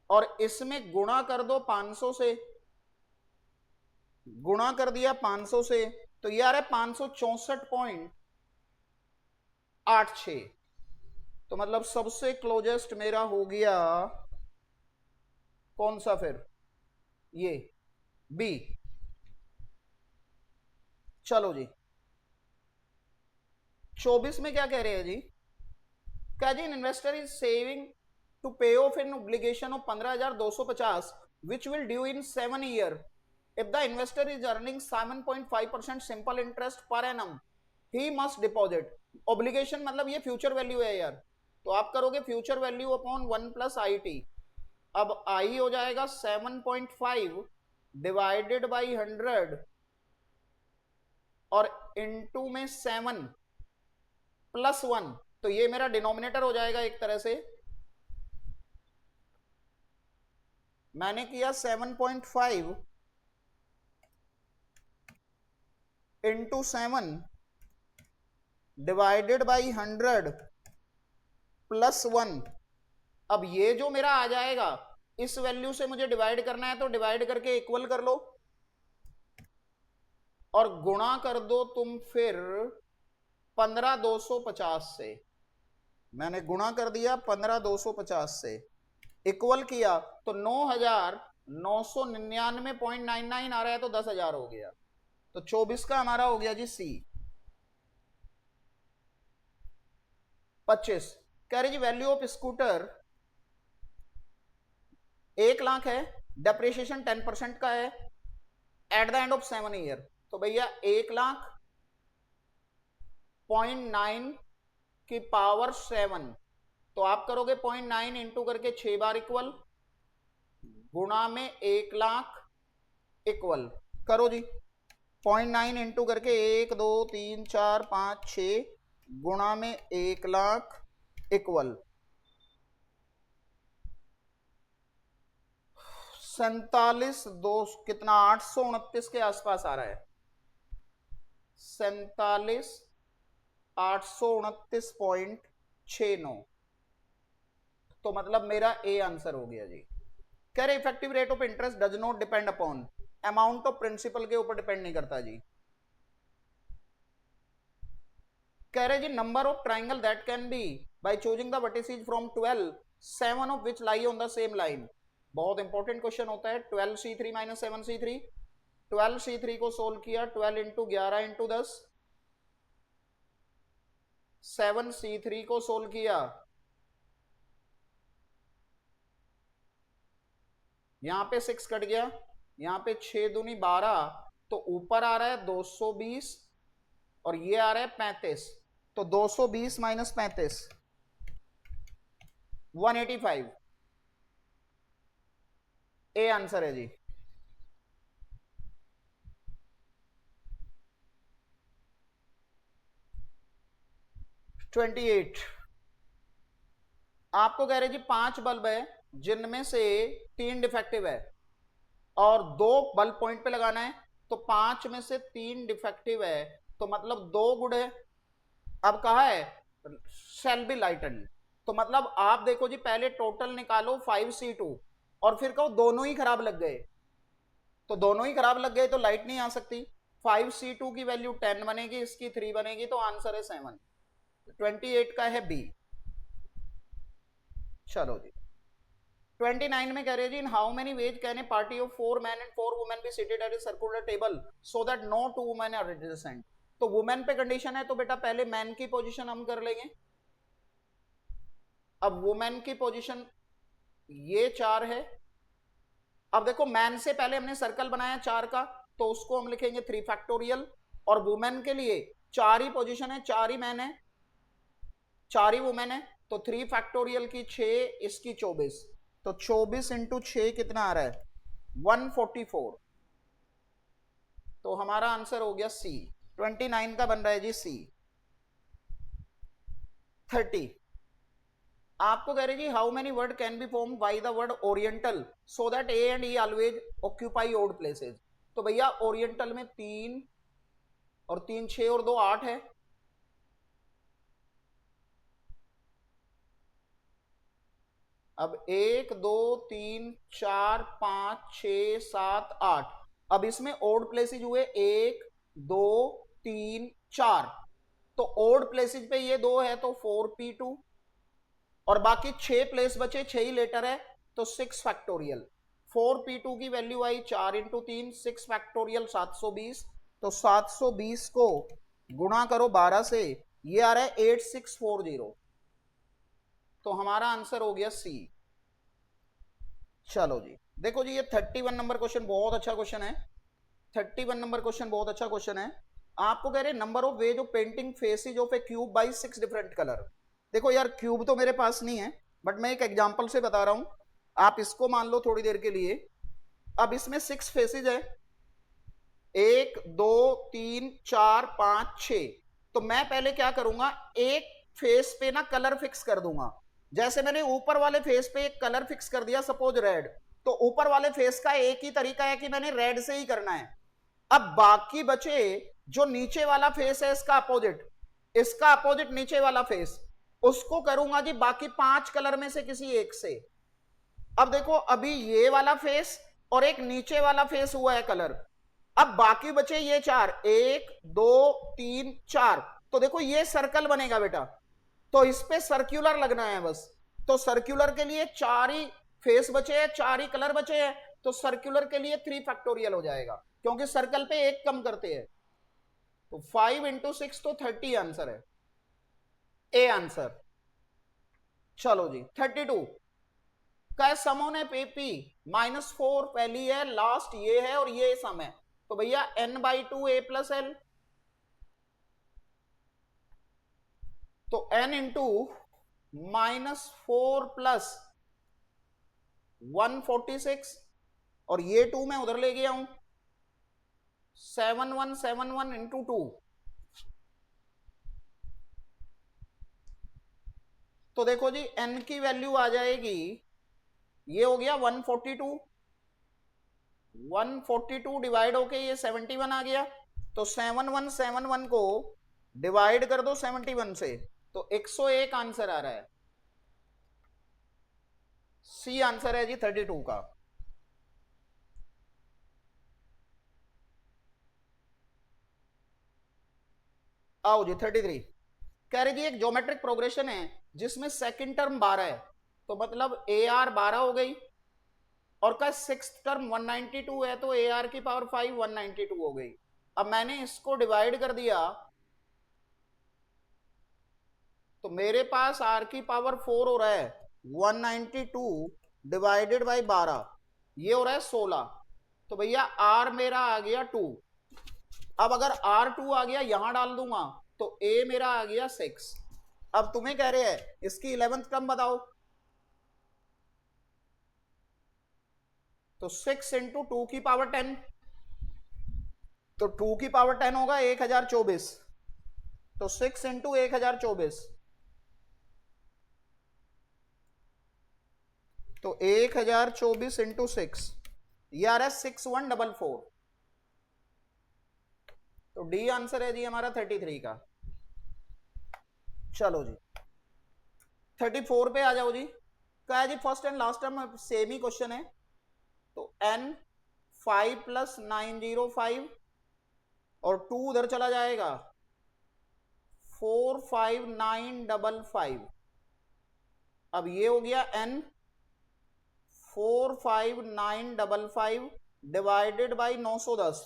और इसमें गुणा कर दो 500 से, गुणा कर दिया 500 से, तो यार है 564.86। तो मतलब सबसे क्लोजेस्ट मेरा हो गया कौन सा फिर, ये बी। चलो जी 24 में क्या कह रहे हैं जी, क्या जी investor is saving to pay of in obligation of 15,250 which will due in 7 year. If the investor is earning 7.5% simple interest per annum he must deposit. Obligation मतलब ये फ्यूचर वैल्यू है यार, तो आप करोगे future value upon 1 plus I T. अब आई हो जाएगा 7.5 डिवाइडेड बाई 100 और इनटू में 7 प्लस 1, तो ये मेरा डिनोमिनेटर हो जाएगा एक तरह से। मैंने किया 7.5 इंटू 7 डिवाइडेड बाई 100 प्लस 1। अब ये जो मेरा आ जाएगा इस वैल्यू से मुझे डिवाइड करना है, तो डिवाइड करके इक्वल कर लो और गुणा कर दो तुम फिर 15,250 से। मैंने गुणा कर दिया 15,250 से, इक्वल किया तो 9,999.99 आ रहा है, तो 10,000 हो गया। तो 24 का हमारा हो गया जी सी। 25 कह रही जी वैल्यू ऑफ स्कूटर 1,00,000 है, डेप्रिसिएशन 10% का है eight the end of 7 year. तो भैया 1,00,000.9 की पावर 7, तो आप करोगे 0.9 इंटू करके 6 बार इक्वल, गुणा में 1,00,000 इक्वल करो जी, 0.9 इंटू करके 1 2 3 4 5 6 गुणा में 1,00,000 इक्वल 47 दो कितना 829 के आसपास आ रहा है, 47 829.69। तो मतलब मेरा ए आंसर हो गया जी। कह रहे effective rate of interest does not depend upon, amount of principal के ऊपर डिपेंड नहीं करता जी। कह रहे जी number of triangle that can be by choosing the vertices from 12, 7 of which lie on the same line. बहुत इंपॉर्टेंट क्वेश्चन होता है। 12c3 माइनस 7c3, 12c3 को सोल्व किया, 12 इंटू 11 इंटू 10, 7c3 को सोल्व किया, यहां पे 6 कट गया, यहां पे 6 दूनी 12, तो ऊपर आ रहा है 220 और ये आ रहा है 35, तो 220 माइनस 35 185, ए आंसर है जी। Twenty eight. आपको कह रहे जी 5 बल्ब है जिनमें से 3 डिफेक्टिव है और 2 बल्ब पॉइंट पे लगाना है, तो 5 में से 3 डिफेक्टिव है, तो मतलब 2 गुड है। अब कहा है शैल बी लाइटन, तो मतलब आप देखो जी पहले टोटल निकालो 5c2 और फिर कहो दोनों ही खराब लग गए, तो दोनों ही खराब लग गए तो लाइट नहीं आ सकती। 5c2 की वैल्यू 10 बनेगी, इसकी 3 बनेगी, तो आंसर है 7। 28 का है बी। चलो जी 29 में कह रहे जी in how many ways can a party of 4 man and 4 women be seated at a circular table so that no 2 women are adjacent. तो वुमेन पे कंडीशन है, तो बेटा पहले मैन की पोजीशन हम कर लेंगे। अब वुमेन की पोजीशन ये 4 है। अब देखो मैन से पहले हमने सर्कल बनाया 4 का, तो उसको हम लिखेंगे 3 फैक्टोरियल, और वुमेन के लिए 4 ही पोजीशन है, 4 ही मैन है, 4 ही वुमेन है, तो 3 फैक्टोरियल की 6, इसकी 24, तो 24 इंटू 6 कितना आ रहा है 144, तो हमारा आंसर हो गया सी। 29 का बन रहा है जी सी। 30 आपको कह रहे जी how many word can be form by the word oriental so that A and E always occupy odd places. तो भैया ओरिएंटल में 3 और 3 6 और 2 8 है, अब 1 2 3 4 5 6 7 8, अब इसमें ओड प्लेसेज हुए 1 2 3 4, तो ओड प्लेसेज पे ये 2 है तो 4p2, और बाकी 6 प्लेस बचे, 6 ही लेटर है, तो 6 फैक्टोरियल। 4p2 की वैल्यू आई 4 इंटू 3 6 फैक्टोरियल 720, तो 720 को गुणा करो 12 से, ये आ रहा है 8640, तो हमारा आंसर हो गया सी। चलो जी देखो जी ये 31 नंबर क्वेश्चन बहुत अच्छा क्वेश्चन है। 31 नंबर क्वेश्चन बहुत अच्छा क्वेश्चन है। आपको कह रहे number of ways of painting faces of A cube by 6 different colour. देखो यार क्यूब तो मेरे पास नहीं है, बट मैं एक एग्जांपल से बता रहा हूं, आप इसको मान लो थोड़ी देर के लिए। अब इसमें 6 फेसेज है, 1 2 3 4 5 6, तो मैं पहले क्या करूंगा, एक फेस पे ना कलर फिक्स कर दूंगा। जैसे मैंने ऊपर वाले फेस पे एक कलर फिक्स कर दिया, सपोज रेड, तो ऊपर वाले फेस का एक ही तरीका है कि मैंने रेड से ही करना है। अब बाकी बचे जो नीचे वाला फेस है इसका अपोजिट, इसका अपोजिट नीचे वाला फेस, उसको करूंगा जी बाकी 5 कलर में से किसी एक से। अब देखो अभी ये वाला फेस और एक नीचे वाला फेस हुआ है कलर, अब बाकी बचे ये 4, 1 2 3 4, तो देखो ये सर्कल बनेगा बेटा, तो इस पे सर्क्यूलर लगना है बस। तो सर्क्यूलर के लिए 4 ही फेस बचे हैं, 4 ही कलर बचे हैं, तो सर्क्यूलर के लिए 3 फैक्टोरियल हो जाएगा, क्योंकि सर्कल पे एक कम करते हैं। तो 5 इंटू 6 तो 30 आंसर है, ए आंसर। चलो जी 32 का सम ऑन ए पेपी -4 पहली है, लास्ट ये है और ये सम है, तो भैया n/2 a प्लस एल, तो n इंटू -4 प्लस 146, और ये 2 मैं उधर ले गया हूं, 7171 इंटू 2, तो देखो जी n की वैल्यू आ जाएगी, ये हो गया 142, 142 डिवाइड होके ये 71 आ गया, तो 7171 को डिवाइड कर दो 71 से, तो 101 आंसर आ रहा है। सी आंसर है जी 32 का। आओ जी 33। कह रहे जी एक ज्योमेट्रिक प्रोग्रेशन है जिसमें सेकंड टर्म 12 है, तो मतलब ए आर 12 हो गई, और का सिक्स टर्म 192 है, तो ए आर की पावर 5 192 हो गई। अब मैंने इसको डिवाइड कर दिया, तो मेरे पास आर की पावर 4 हो रहा है 192 डिवाइडेड बाई 12, ये हो रहा है 16। तो भैया आर मेरा आ गया 2। अब अगर R2 आ गया यहां डाल दूंगा तो A मेरा आ गया 6। अब तुम्हें कह रहे हैं इसकी 11th टर्म बताओ, तो 6 इंटू 2 की पावर 10, तो 2 की पावर 10 होगा 1024, तो 6 इंटू 1024, तो 1024 इंटू 6, ये आ रहा है 6144। तो डी आंसर है जी हमारा 33 का। चलो जी 34 पे आ जाओ जी। क्या है जी first and last term same ही क्वेश्चन है, तो n 5 प्लस 905 और 2 उधर चला जाएगा 45955। अब ये हो गया n 45955 डिवाइडेड बाई 910,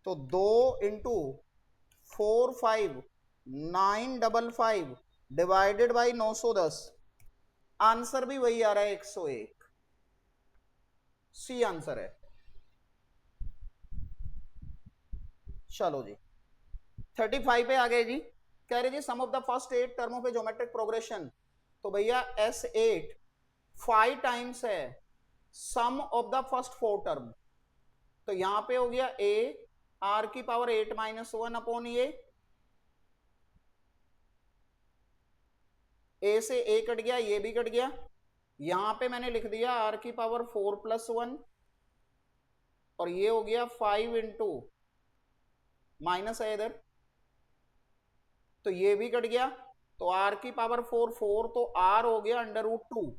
तो 2 इंटू 45955 डिवाइडेड बाई 910, आंसर भी वही आ रहा है 101। सी आंसर है। चलो जी 35 पे आ गए जी। कह रहे जी sum of the first 8 term of a geometric progression, तो भैया S8 5 टाइम्स है sum of the first 4 term, तो यहां पे हो गया A R की पावर 8 माइनस 1 अपॉन ये, A से A कट गया, ये भी कट गया, यहां पे मैंने लिख दिया R की पावर 4 प्लस 1, और ये हो गया 5 इंटू माइनस है इधर, तो ये भी कट गया, तो R की पावर 4 4, तो R हो गया under root 2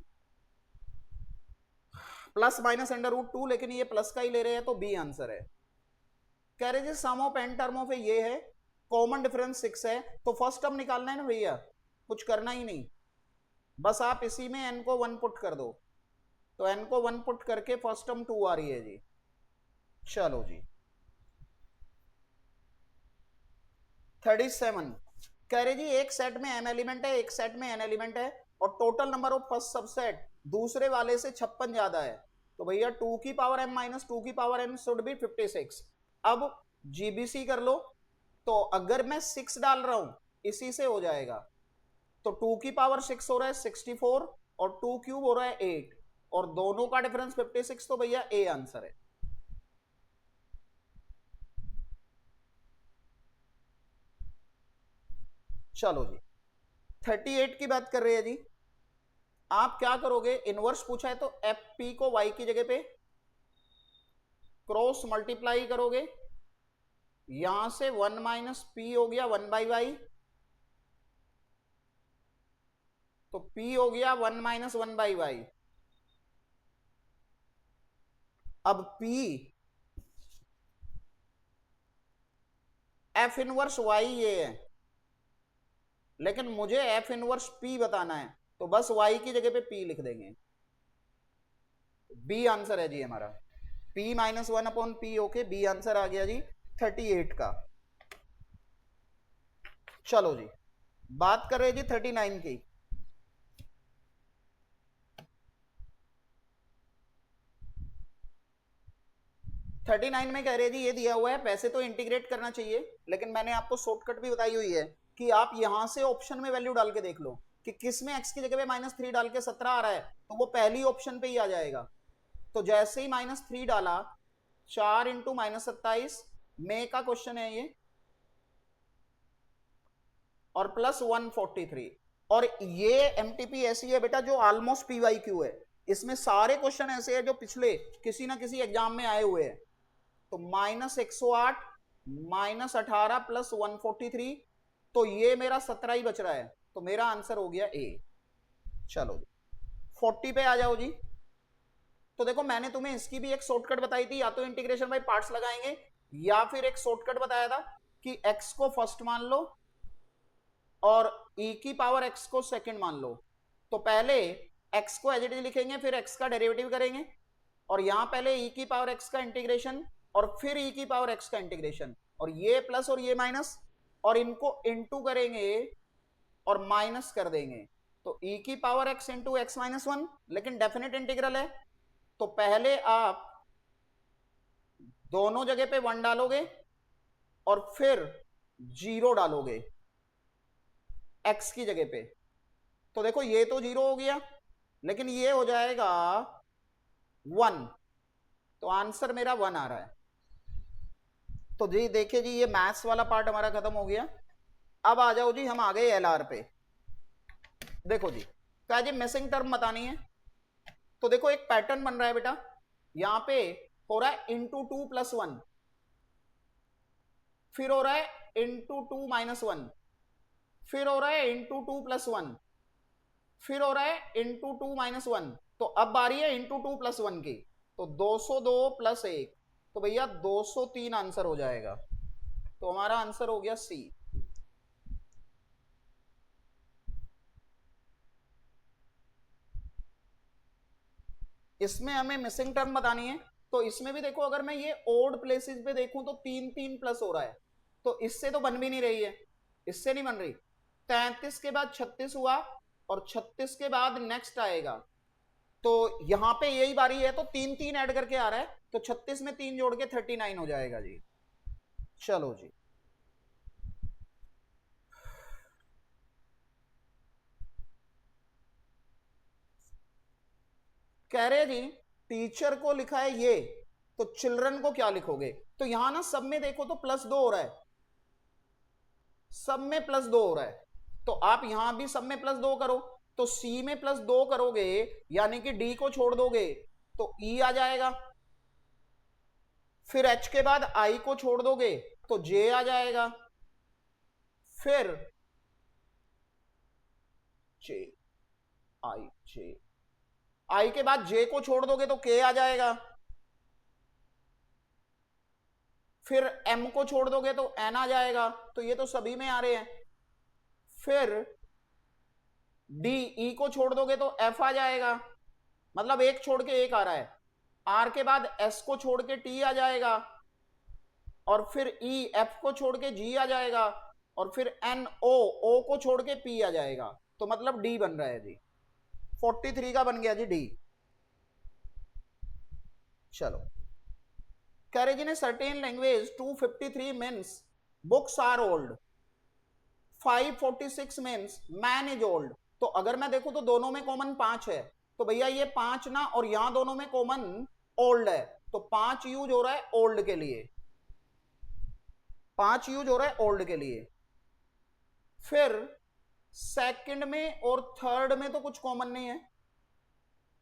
plus minus under root 2, लेकिन ये प्लस का ही ले रहे हैं, तो बी आंसर है। कह रहे जी sum of N term of ये है, कॉमन डिफरेंस 6 है, तो फर्स्ट टर्म निकालना है ना भैया, कुछ करना ही नहीं, बस आप इसी में n को 1 पुट कर दो, तो n को 1 पुट करके फर्स्ट टर्म 2 आ रही है जी। चलो जी 37। कह रहे जी एक सेट में m एलिमेंट है, एक सेट में n एलिमेंट है, और total number of first subset दूसरे वाले से 56 ज्यादा है, तो भैया 2 की पावर m माइनस 2 की पावर n शुड बी 56। अब जीबीसी कर लो, तो अगर मैं 6 डाल रहा हूं इसी से हो जाएगा, तो 2 की पावर 6 हो रहा है 64, और 2 क्यूब हो रहा है 8, और दोनों का डिफरेंस 56, तो भैया ए आंसर है। चलो जी 38 की बात कर रहे हैं जी। आप क्या करोगे, इनवर्स पूछा है तो एफ पी को वाई की जगह पे क्रॉस मल्टीप्लाई करोगे, यहां से 1 माइनस पी हो गया 1 बाई वाई, तो पी हो गया 1 माइनस 1 बाई वाई। अब पी एफ इनवर्स वाई ये है, लेकिन मुझे एफ इनवर्स पी बताना है, तो बस वाई की जगह पे पी लिख देंगे, बी आंसर है जी हमारा। P minus 1 upon P okay, B answer आ गया जी 38 का। चलो जी बात कर रहे जी 39 की। 39 में कह रहे जी ये दिया हुआ है, पैसे तो इंटीग्रेट करना चाहिए, लेकिन मैंने आपको शॉर्टकट भी बताई हुई है कि आप यहां से ऑप्शन में वैल्यू डाल के देख लो कि किस में x की जगह पे -3 डाल के 17 आ रहा है, तो वो पहली ऑप्शन पे ही आ जाएगा। तो जैसे ही -3 डाला, 4 इंटू -27 मे का क्वेश्चन है ये, और प्लस 143, और ये एमटीपी ऐसी है बेटा जो ऑलमोस्ट पीवाईक्यू है, इसमें सारे क्वेश्चन ऐसे हैं जो पिछले किसी ना किसी एग्जाम में आए हुए हैं। तो -108 -18 प्लस 143, तो ये मेरा 17 ही बच रहा है, तो मेरा आंसर हो गया ए। चलो 40 पे आ जाओ जी। तो देखो मैंने तुम्हें इसकी भी एक शॉर्टकट बताई थी, या तो इंटीग्रेशन बाय पार्ट्स लगाएंगे या फिर एक शॉर्टकट बताया था कि x को फर्स्ट मान लो और e की पावर x को सेकंड मान लो। तो पहले x को एज इट इज लिखेंगे, फिर x का डेरिवेटिव करेंगे, और यहां पहले e की पावर x का इंटीग्रेशन और फिर e की पावर x का इंटीग्रेशन, और ये प्लस और ये माइनस, और इनको इनटू करेंगे और माइनस कर देंगे। तो e की power x into x minus one, लेकिन डेफिनेट इंटीग्रल है, तो पहले आप दोनों जगह पे वन डालोगे और फिर जीरो डालोगे x की जगह पे। तो देखो ये तो जीरो हो गया, लेकिन ये हो जाएगा वन, तो आंसर मेरा वन आ रहा है। तो जी देखिए जी, ये मैथ्स वाला पार्ट हमारा खत्म हो गया। अब आ जाओ जी, हम आ गए एलआर पे। देखो जी क्या जी, मिसिंग टर्म बतानी है। तो देखो एक पैटर्न बन रहा है बेटा, यहां पे हो रहा है इंटू टू प्लस वन, फिर हो रहा है इंटू टू माइनस वन, फिर हो रहा है इंटू टू प्लस वन, फिर हो रहा है इंटू टू माइनस वन। तो अब बारी है इंटू टू प्लस वन की, तो 202 प्लस एक, तो भैया 203 आंसर हो जाएगा। तो हमारा आंसर हो गया सी। इसमें हमें मिसिंग टर्म बतानी है। तो इसमें भी देखो, अगर मैं ये ओड प्लेसेस पे देखूं तो तीन तीन प्लस हो रहा है, तो इससे तो बन भी नहीं रही है, इससे नहीं बन रही। 33 के बाद 36 हुआ, और 36 के बाद नेक्स्ट आएगा, तो यहां पे यही बारी है, तो तीन तीन ऐड करके आ रहा है, तो 36 में तीन जोड़ के 39 हो जाएगा जी। चलो जी, कह रहे जी टीचर को लिखा है ये, तो चिल्ड्रन को क्या लिखोगे? तो यहां ना सब में देखो तो प्लस दो हो रहा है, सब में प्लस दो हो रहा है, तो आप यहां भी सब में प्लस दो करो, तो सी में प्लस दो करोगे यानी कि डी को छोड़ दोगे तो ई आ जाएगा, फिर एच के बाद आई को छोड़ दोगे तो जे आ जाएगा, फिर जे, आई जे, आई के बाद जे को छोड़ दोगे तो के आ जाएगा, फिर एम को छोड़ दोगे तो एन आ जाएगा, तो ये तो सभी में आ रहे हैं, फिर डी, ई को छोड़ दोगे तो एफ आ जाएगा, मतलब एक छोड़ के एक आ रहा है, आर के बाद एस को छोड़ के टी आ जाएगा, और फिर ई, एफ को छोड़ के जी आ जाएगा, और फिर एन ओ, ओ को छोड़ के पी आ जाएगा, तो मतलब डी बन रहा है जी। 43 का बन गया जी डी। चलो, कह रहे जी ने certain language 253 means books are old, 546 means man is old. तो अगर मैं देखूं तो दोनों में कॉमन पांच है, तो भैया ये पांच ना, और यहां दोनों में कॉमन ओल्ड है, तो पांच यूज हो रहा है ओल्ड के लिए, पांच यूज हो रहा है ओल्ड के लिए। फिर सेकंड में और थर्ड में तो कुछ कॉमन नहीं है,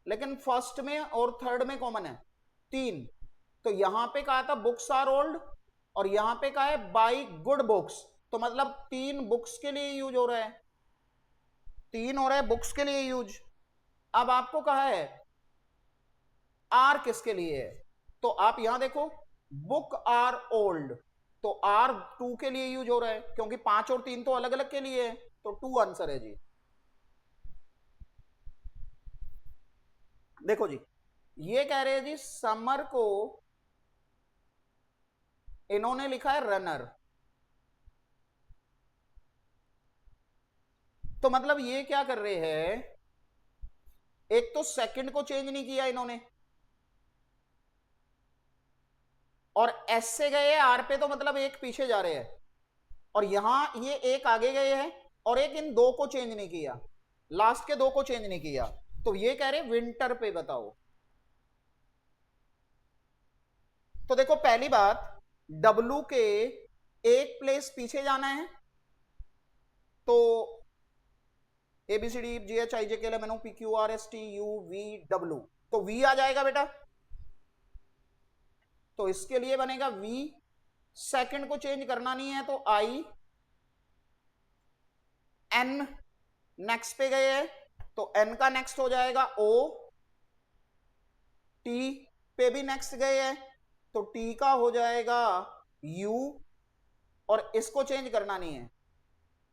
लेकिन फर्स्ट में और थर्ड में कॉमन है तीन, तो यहां पे कहा था बुक्स आर ओल्ड, और यहां पे कहा है बाई गुड बुक्स, तो मतलब तीन बुक्स के लिए यूज हो रहा है, तीन हो रहा है बुक्स के लिए यूज। अब आपको कहा है आर किसके लिए है, तो आप यहां देखो बुक आर ओल्ड, तो आर टू के लिए यूज हो रहा है, क्योंकि पांच और तीन तो अलग अलग के लिए है, तो टू आंसर है जी। देखो जी, ये कह रहे हैं जी समर को इन्होंने लिखा है रनर, तो मतलब ये क्या कर रहे हैं, एक तो सेकंड को चेंज नहीं किया इन्होंने, और एस से गए आर पे, तो मतलब एक पीछे जा रहे हैं, और यहां ये एक आगे गए हैं, और एक इन दो को चेंज नहीं किया, लास्ट के दो को चेंज नहीं किया, तो ये कह रहे विंटर पे बताओ। तो देखो पहली बात, डब्लू के एक प्लेस पीछे जाना है, तो A B C D G H I J K L M N O P Q R S T U V W, तो वी आ जाएगा बेटा, तो इसके लिए बनेगा वी, सेकंड को चेंज करना नहीं है तो आई, एन नेक्स्ट पे गए हैं तो n का नेक्स्ट हो जाएगा O, T पे भी नेक्स्ट गए हैं तो T का हो जाएगा U, और इसको चेंज करना नहीं है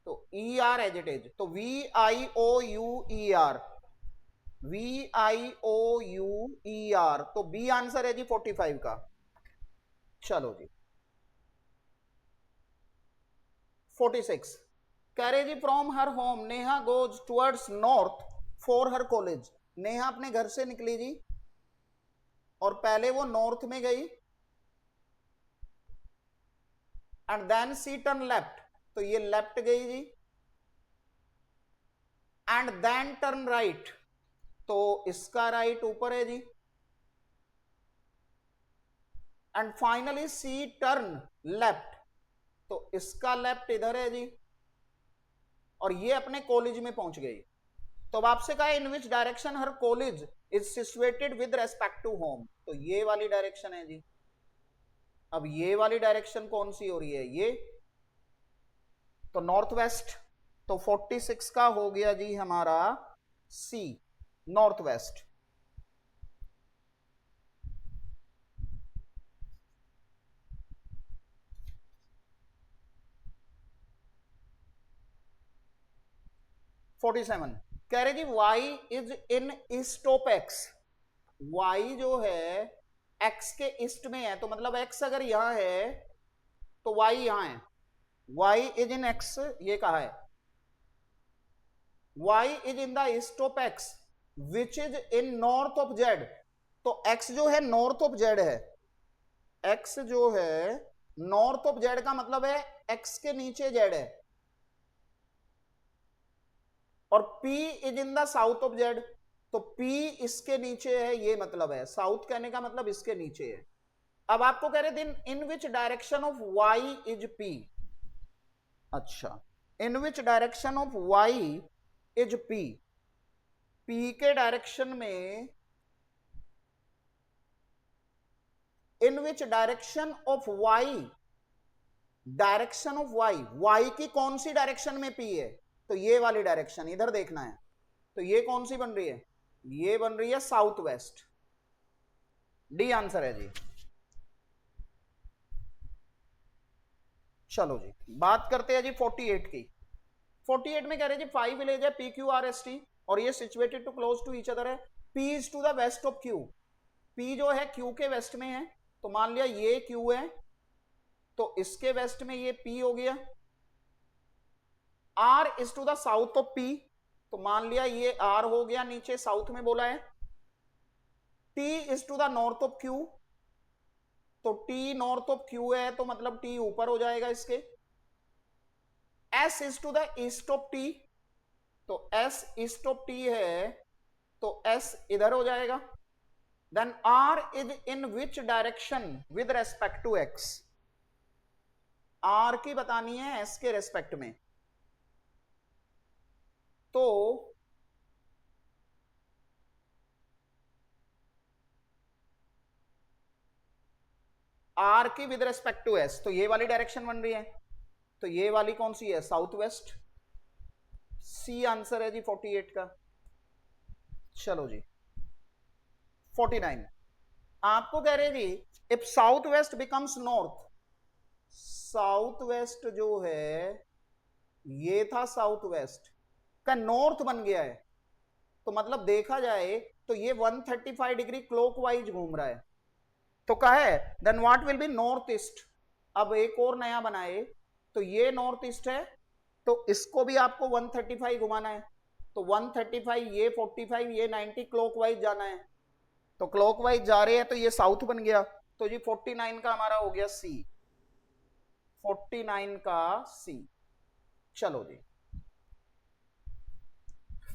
तो ER एज इट इज, तो VIOUER, VIOUER, तो बी आंसर है जी 45 का। चलो जी 46, कह रहे जी from her home Neha goes towards north for her college. Neha अपने घर से निकली जी और पहले वो नॉर्थ में गई and then she turn left, तो ये लेफ्ट गई जी, एंड देन टर्न राइट, तो इसका राइट ऊपर है जी, and finally she turn left, तो इसका लेफ्ट इधर है जी, और ये अपने कॉलेज में पहुंच गई। तो अब आपसे कहा in which direction her college is situated with respect to home, तो ये वाली डायरेक्शन है जी। अब ये वाली डायरेक्शन कौन सी हो रही है, ये तो नॉर्थ वेस्ट, तो 46 का हो गया जी हमारा सी, नॉर्थ वेस्ट। सेवन कह रहे जी y is in east of x, y जो है x के ईस्ट में है, तो मतलब x अगर यहां है तो y यहां है, y इज इन x, ये कहा है y is in the east of x which is in north of z, तो x जो है नॉर्थ ऑफ z है, x जो है नॉर्थ ऑफ z का मतलब है x के नीचे z है, और P is in the south of Z, तो P इसके नीचे है, ये मतलब है साउथ कहने का मतलब इसके नीचे है। अब आपको कह रहे थे in which direction of Y is P, अच्छा in which direction of Y is P, P के डायरेक्शन में, in which direction of Y, direction of Y, Y की कौन सी डायरेक्शन में P है, तो ये वाली डायरेक्शन इधर देखना है, तो ये कौन सी बन रही है, ये बन रही है साउथ वेस्ट, डी आंसर है जी। चलो जी बात करते हैं जी 48 की। 48 में कह रहे जी 5 विलेज है PQRST और ये situated to close to each other है, P is to the west of Q, P जो है Q के वेस्ट में है, तो मान लिया ये Q है तो इसके वेस्ट में ये P हो गया, R is to the south of P, तो मान लिया ये R हो गया, नीचे साउथ में बोला है, T is to the north of Q, तो T नॉर्थ ऑफ Q है तो मतलब T ऊपर हो जाएगा इसके, S is to the east of T, तो S ईस्ट ऑफ T है तो S इधर हो जाएगा, then R is in which direction with respect to X, R की बतानी है S के रेस्पेक्ट में, तो R की विद रेस्पेक्ट टू S, तो ये वाली डायरेक्शन बन रही है, तो ये वाली कौन सी है, साउथ वेस्ट, सी आंसर है जी 48 का। चलो जी 49 आपको कह रहे जी if south west becomes north, south west जो है ये था साउथ वेस्ट का नॉर्थ बन गया है, तो मतलब देखा जाए तो ये 135 डिग्री क्लॉकवाइज घूम रहा है, तो क्या है then what will be north east. अब एक और नया बनाए, तो ये नॉर्थ ईस्ट है तो इसको भी आपको 135 घुमाना है, तो 135 ये 45 ये 90 क्लॉकवाइज जाना है, तो क्लॉकवाइज जा रहे हैं तो ये साउथ बन गया, तो जी 49 का हमारा हो गया सी, 49 का सी। चलो जी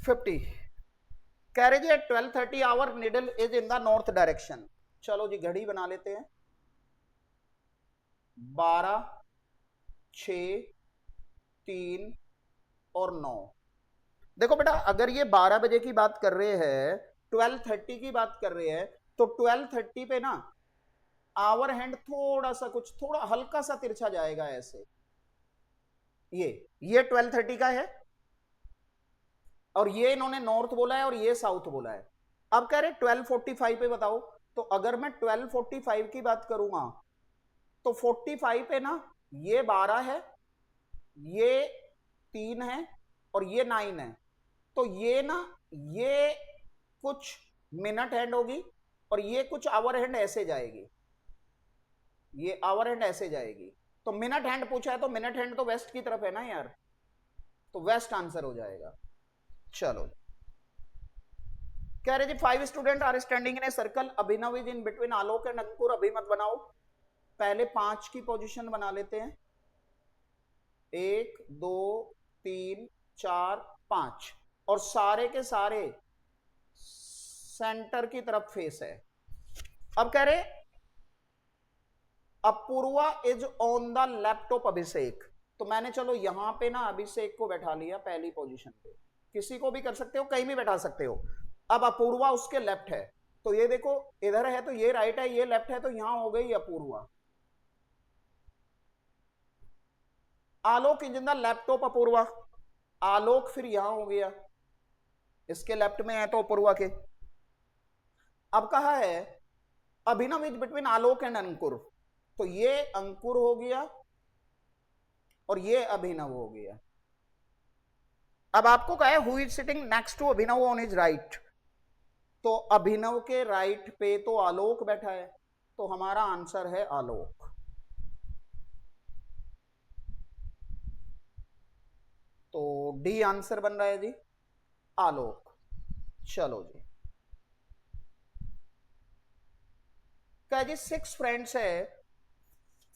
50 कह रहे जी at 12:30 hour needle is in the north direction. चलो जी घड़ी बना लेते हैं, 12, 6, 3 और 9। देखो बेटा अगर ये 12 बजे की बात कर रहे हैं, 12:30 की बात कर रहे हैं, तो 12:30 पे ना आवर हैंड थोड़ा सा कुछ थोड़ा हल्का सा तिरछा जाएगा ऐसे, ये 12:30 का है, और ये इन्होंने नॉर्थ बोला है और ये साउथ बोला है। अब कह रहे 1245 पे बताओ, तो अगर मैं 1245 की बात करूंगा तो 45 पे ना ये 12 है, ये 3 है और ये 9 है, तो ये ना ये कुछ मिनट हैंड होगी और ये कुछ आवर हैंड ऐसे जाएगी, ये आवर हैंड ऐसे जाएगी। तो मिनट हैंड पूछा है तो मिनट हैंड तो वेस्ट की तरफ है ना यार, तो वेस्ट आंसर हो जाएगा। चलो कह रहे जी 5 student are standing in a circle, Abhinav is in between Alok and Ankur, अभी मत बनाओ, पहले 5 की पोजीशन बना लेते हैं, 1 2 3 4 5, और सारे के सारे सेंटर की तरफ फेस है। अब कह रहे Apurva is on the left of Abhishek, तो मैंने चलो यहां पे ना अभिषेक को बैठा लिया पहली पोजीशन पे, किसी को भी कर सकते हो, कहीं भी बैठा सकते हो। अब अपूर्वा उसके लेफ्ट है, तो ये देखो इधर है तो ये राइट है, ये लेफ्ट है, तो यहां हो गई Apurva. Alok is in the left of Apurva, Alok फिर यहां हो गया, इसके लेफ्ट में है तो अपूर्वा के। अब कहा है अभिनव इज बिटवीन आलोक एंड अंकुर, तो ये अंकुर हो गया और ये अभिनव हो गया। अब आपको कहा है who is sitting next to Abhinav on his right, तो अभिनव के राइट पे तो आलोक बैठा है, तो हमारा आंसर है आलोक। तो डी आंसर बन रहा है जी, आलोक। चलो जी, क्या जी 6 फ्रेंड्स है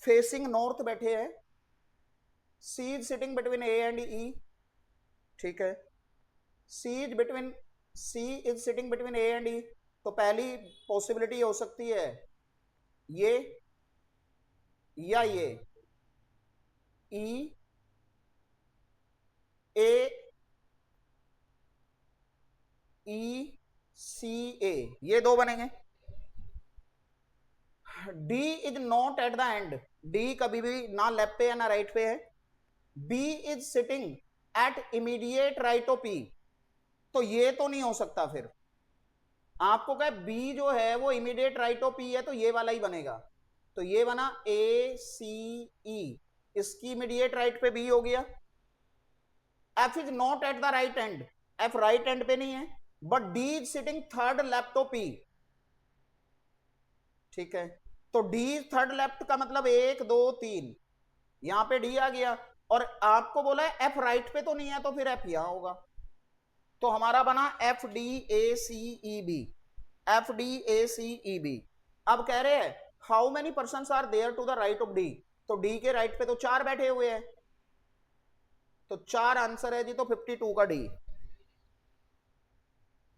फेसिंग नॉर्थ बैठे हैं, C is sitting between A and E, ठीक है, C is sitting between A and E, तो पहली पॉसिबिलिटी हो सकती है ये या ये, ई ए ई सी ए, ये दो बनेंगे। D is not at the and, D कभी भी ना लेफ्ट पे है ना राइट पे है। B is sitting at immediate right of P, तो ये तो नहीं हो सकता, फिर आपको कहे बी जो है वो इमीडिएट राइट ऑफ पी है, तो ये वाला ही बनेगा, तो ये बना ए सी ई, इसकी इमीडिएट राइट पे बी हो गया। F is not at the right and, F right and पे नहीं है, but D is sitting third left of P, ठीक है, तो डी थर्ड लेफ्ट का मतलब 1 2 3, यहां पे डी आ गया, और आपको बोला है एफ राइट पे तो नहीं है, तो फिर एफ यहां होगा, तो हमारा बना F D A C E B, F D A C E B. अब कह रहे हैं how many person are there to the right of D, तो डी के राइट पे तो 4 बैठे हुए हैं, तो 4 आंसर है जी, तो 52 का डी,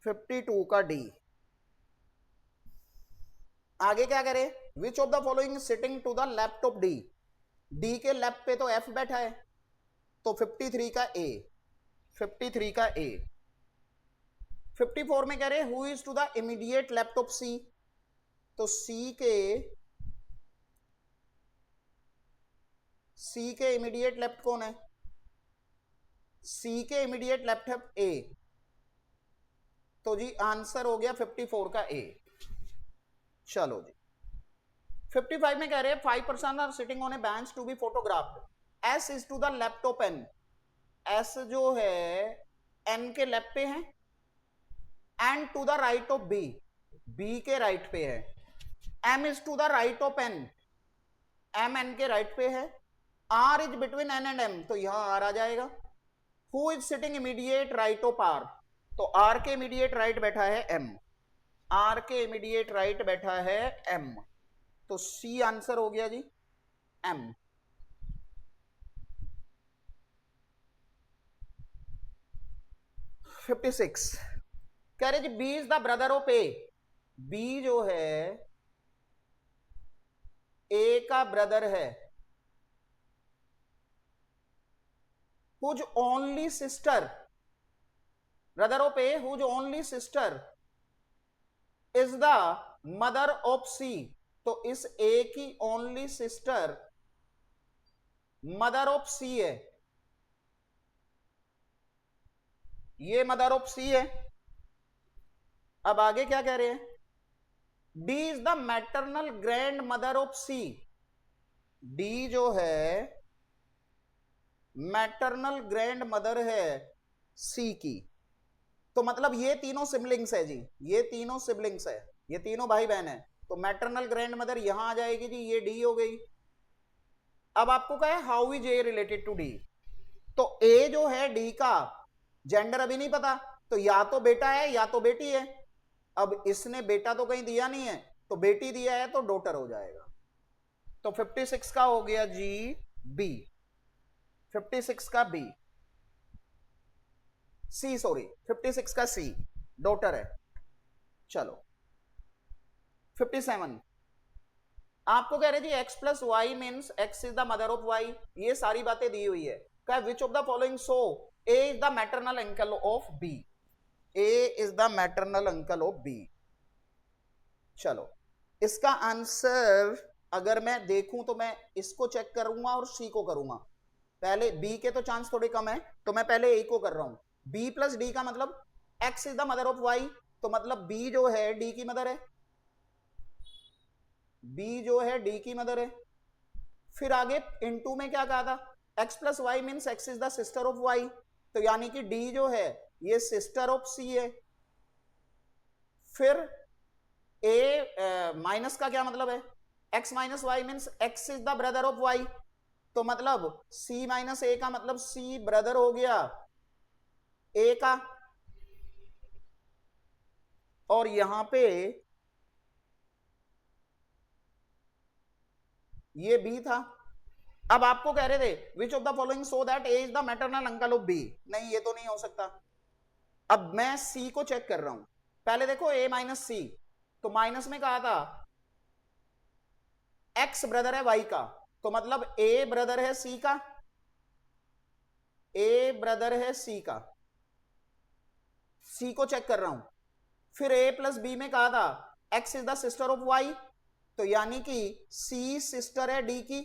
52 का डी। आगे क्या करें, which of the following sitting to the left of D, D के लेफ्ट पे तो एफ बैठा है, तो 53 का ए, 53 का ए। 54 में कह रहे who is to the immediate left of C, तो सी के इमीडिएट लेफ्ट कौन है, सी के इमीडिएट लेफ्ट है ए, तो जी आंसर हो गया 54 का ए। चलो जी 55 में कह रहे हैं 5% are sitting on a bench to be photographed, S is to the left of N, S जो है एन के लेफ्ट पे है, and to the right of B, B के राइट पे है, M is to the right of N, M N के right पे है, R is between N and M, तो यहां आर आ जाएगा। Who is sitting immediate right of R, तो आर के इमीडिएट राइट बैठा है एम, आर के इमीडिएट राइट बैठा है एम, तो सी आंसर हो गया जी एम। फिफ्टी सिक्स कह रहे जी B is the brother of A, B जो है ए का ब्रदर है, whose only sister, brother of A whose only sister is the mother of C, तो इस ए की only sister mother of C है, ये मदर ऑफ सी है। अब आगे क्या कह रहे हैं, D is the maternal grandmother of C. D जो है मैटरनल ग्रैंड मदर है सी की। तो मतलब ये तीनों सिबलिंग्स है जी, ये तीनों सिबलिंग्स है, ये तीनों भाई बहन है। तो मैटरनल ग्रैंड मदर यहां आ जाएगी जी, ये डी हो गई। अब आपको क्या है, how is A related to D. तो ए जो है डी का जेंडर अभी नहीं पता, तो या तो बेटा है या तो बेटी है। अब इसने बेटा तो कहीं दिया नहीं है, तो बेटी दिया है तो डॉटर हो जाएगा। तो 56 का हो गया जी बी, 56 का बी, सी सॉरी 56 का सी डॉटर है। चलो 57 आपको कह रहे जी x plus Y means x is the mother of y। ये सारी बातें दी हुई है। क्या which of the following so a is the maternal uncle of b, a is the maternal uncle of b। चलो इसका आंसर अगर मैं देखूं तो मैं इसको चेक करूंगा और सी को करूंगा। पहले बी के तो चांस थोड़े कम है, तो मैं पहले ए को कर रहा हूं। बी प्लस डी का मतलब x is the mother of y, तो मतलब बी जो है डी की मदर है, बी जो है डी की मदर है। फिर आगे इनटू में क्या कहा था, x plus Y means x is the sister of y, तो यानी कि डी जो है ये सिस्टर ऑफ c है। फिर a माइनस का क्या मतलब है, x minus Y means x is the brother of y, तो मतलब c माइनस a का मतलब c ब्रदर हो गया a का। और यहां पे ये b था। अब आपको कह रहे थे which of the following so that A is the maternal uncle of B, नहीं ये तो नहीं हो सकता। अब मैं सी को चेक कर रहा हूं। पहले देखो a माइनस सी, तो माइनस में कहा था x ब्रदर है y का, तो मतलब a ब्रदर है c का, a ब्रदर है c का, c को चेक कर रहा हूं। फिर a प्लस बी में कहा था x is the sister of y, तो यानी कि c सिस्टर है d की,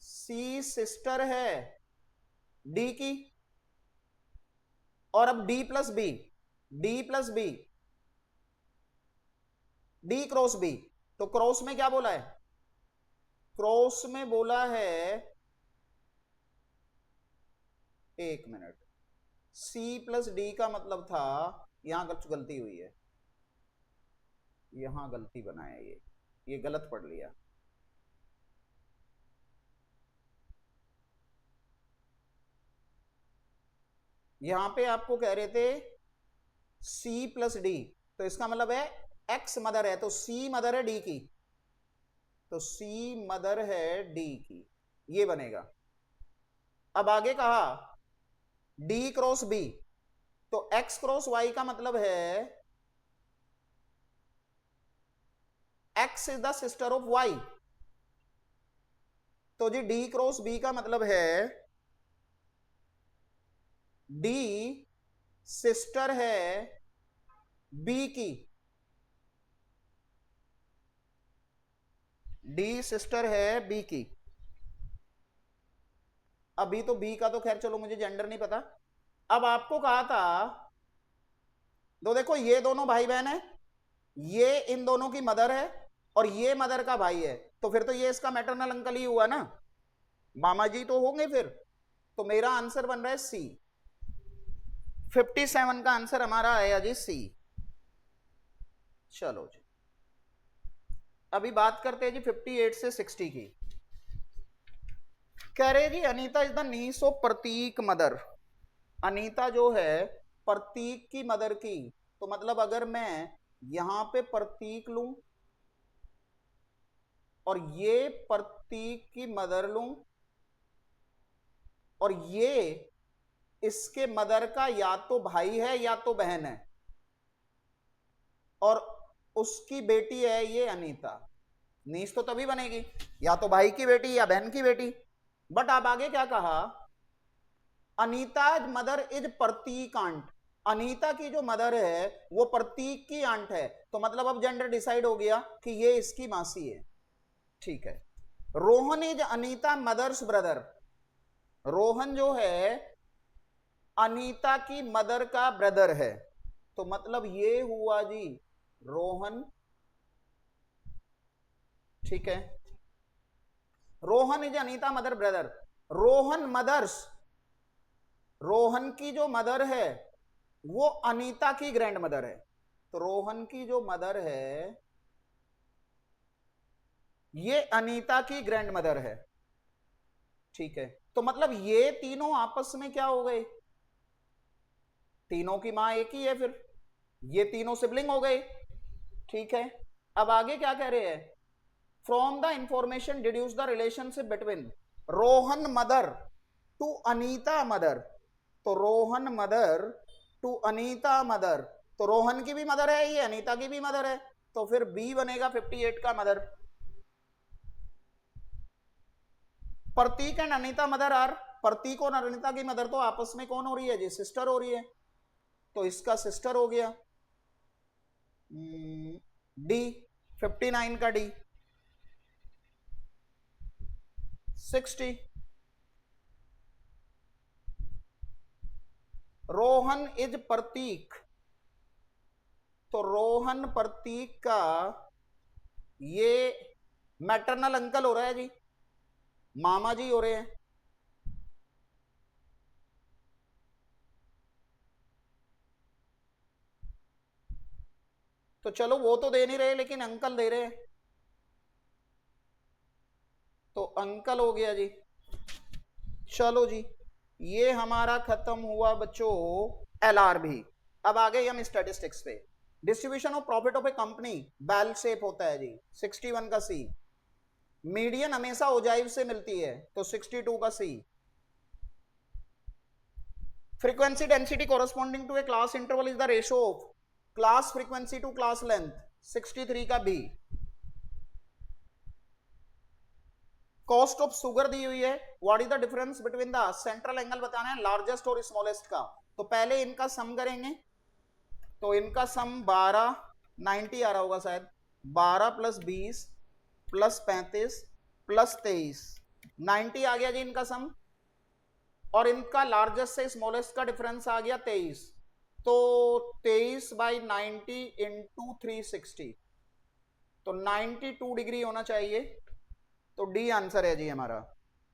c सिस्टर है d की। और अब d plus B, d plus B, d cross B, तो क्रॉस में क्या बोला है, क्रॉस में बोला है, एक मिनट, c प्लस डी का मतलब था, यहां गलती हुई है, यहां गलती बनाया, ये गलत पढ़ लिया। यहां पे आपको कह रहे थे c प्लस डी, तो इसका मतलब है x मदर है, तो c मदर है d की, तो c मदर है d की, ये बनेगा। अब आगे कहा d क्रॉस b, तो x क्रॉस y का मतलब है x is the sister of y, तो जी d क्रॉस b का मतलब है d सिस्टर है b की, d सिस्टर है b की। अभी तो बी का तो खैर चलो मुझे जेंडर नहीं पता। अब आपको कहा था दो, देखो ये दोनों भाई बहन है, ये इन दोनों की मदर है और ये मदर का भाई है, तो फिर तो ये इसका मैटरनल अंकल ही हुआ ना, मामा जी तो होंगे फिर। तो मेरा आंसर बन रहा है सी, 57 का आंसर हमारा आया जी सी। चलो जी अभी बात करते हैं जी 58 से 60 की। कह रहे जी Anita is the niece of Pratik mother. Anita जो है प्रतीक की मदर की, तो मतलब अगर मैं यहां पे प्रतीक लूं और ये प्रतीक की मदर लूं और ये इसके मदर का या तो भाई है या तो बहन है, और उसकी बेटी है ये अनीता, नीस तो तभी बनेगी या तो भाई की बेटी या बहन की बेटी। बट आप आगे क्या कहा, Anita mother is Pratik aunt, Anita की जो मदर है वो प्रतीक की आंट है, तो मतलब अब जेंडर डिसाइड हो गया कि ये इसकी मासी है। ठीक है। Rohan is Anita mother's brother, Rohan जो है अनीता की मदर का ब्रदर है, तो मतलब ये हुआ जी रोहन, ठीक है। Rohan is Anita mother brother. Rohan mother's, Rohan की जो मदर है वो अनीता की ग्रैंड मदर है। तो रोहन की जो मदर है ये अनीता की ग्रैंड मदर है, ठीक है। तो मतलब ये तीनों आपस में क्या हो गए, तीनों की मां एक ही है, फिर ये तीनों सिबलिंग हो गए, ठीक है। अब आगे क्या कह रहे हैं, from the information deduce the relationship between Rohan mother to Anita mother. तो Rohan mother to Anita mother, तो रोहन की भी मदर है ये, अनीता की भी मदर है, तो फिर बी बनेगा 58 का mother. Pratik and Anita mother are, Pratik और अनीता की मदर तो आपस में कौन हो रही है जी, सिस्टर हो रही है, तो इसका सिस्टर हो गया डी, 59 का डी। 60, रोहन इज प्रतीक, तो रोहन प्रतीक का ये मैटरनल अंकल हो रहा है जी, मामा जी हो रहे हैं। तो चलो वो तो दे नहीं रहे लेकिन अंकल दे रहे हैं, तो अंकल हो गया जी। चलो जी, ये हमारा खत्म हुआ बच्चों एलआरबी। अब आ गए हम स्टैटिस्टिक्स पे। Distribution of profit of a company bell shape होता है जी, 61 का सी। मीडियन हमेशा ओजाइव से मिलती है, तो 62 का C. Frequency density corresponding to a class interval is the ratio of class frequency to class length, 63 का बी। कॉस्ट ऑफ शुगर दी हुई है, what is the difference between the central angle बताना है लार्जेस्ट और स्मॉलेस्ट का। तो पहले इनका सम करेंगे, तो इनका सम 12 90 आ रहा होगा शायद, 12 प्लस 20 प्लस 35 प्लस 23 90 आ गया जी इनका सम। और इनका लार्जेस्ट से स्मॉलेस्ट का डिफरेंस आ गया 23, तो 23 बाई 90 इंटू 360, तो 92 डिग्री होना चाहिए, तो डी आंसर है जी हमारा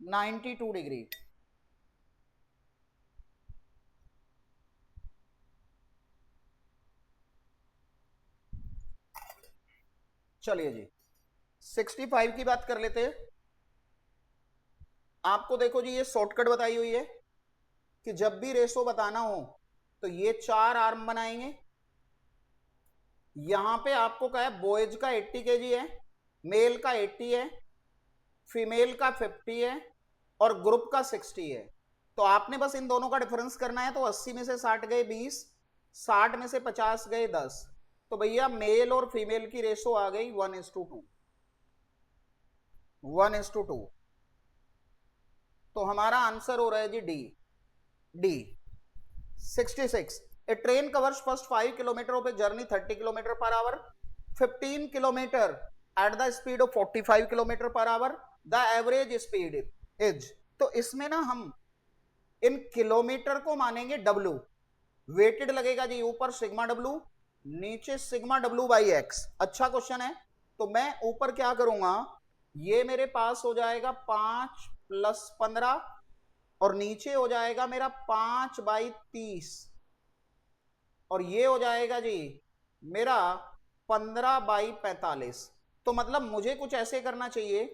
92 डिग्री। चलिए जी 65 की बात कर लेते हैं। आपको देखो जी ये शॉर्टकट बताई हुई है कि जब भी रेशो बताना हो तो ये 4 आर्म बनाएंगे। यहां पे आपको क्या है, बॉयज का 80 केजी है, मेल का 80 है, फीमेल का 50 है और ग्रुप का 60 है। तो आपने बस इन दोनों का डिफरेंस करना है, तो 80 में से 60 गए 20, 60 में से 50 गए 10, तो भैया मेल और फीमेल की रेशो आ गई 1:2, 1:2। तो हमारा आंसर हो रहा है G D, D. 66, A train covers first 5 kilometre of a journey 30 kilometre per hour, 15 kilometre at the speed of 45 kilometre per hour, the average speed is. तो इसमें ना हम इन किलोमीटर को मानेंगे डब्ल्यू, वेटेड लगेगा जी, ऊपर सिग्मा डब्ल्यू नीचे sigma W by x. अच्छा क्वेश्चन है, तो मैं ऊपर क्या करूंगा, ये मेरे पास हो जाएगा 5 प्लस 15 और नीचे हो जाएगा मेरा 5/30 और ये हो जाएगा जी मेरा 15/45। तो मतलब मुझे कुछ ऐसे करना चाहिए,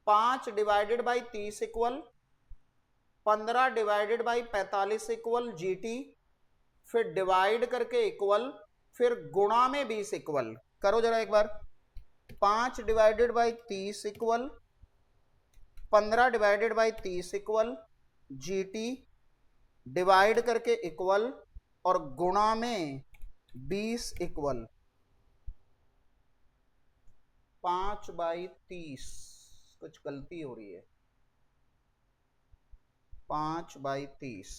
5 divided by 30 equal 15 divided by 45 equal GT, फिर डिवाइड करके इक्वल, फिर गुणा में 20 इक्वल। करो जरा एक बार, 5 divided by 30 equal 15 divided by 30 equal GT, divide करके इक्वल और गुणा में 20 इक्वल 5/30। कुछ गलती हो रही है, 5/30,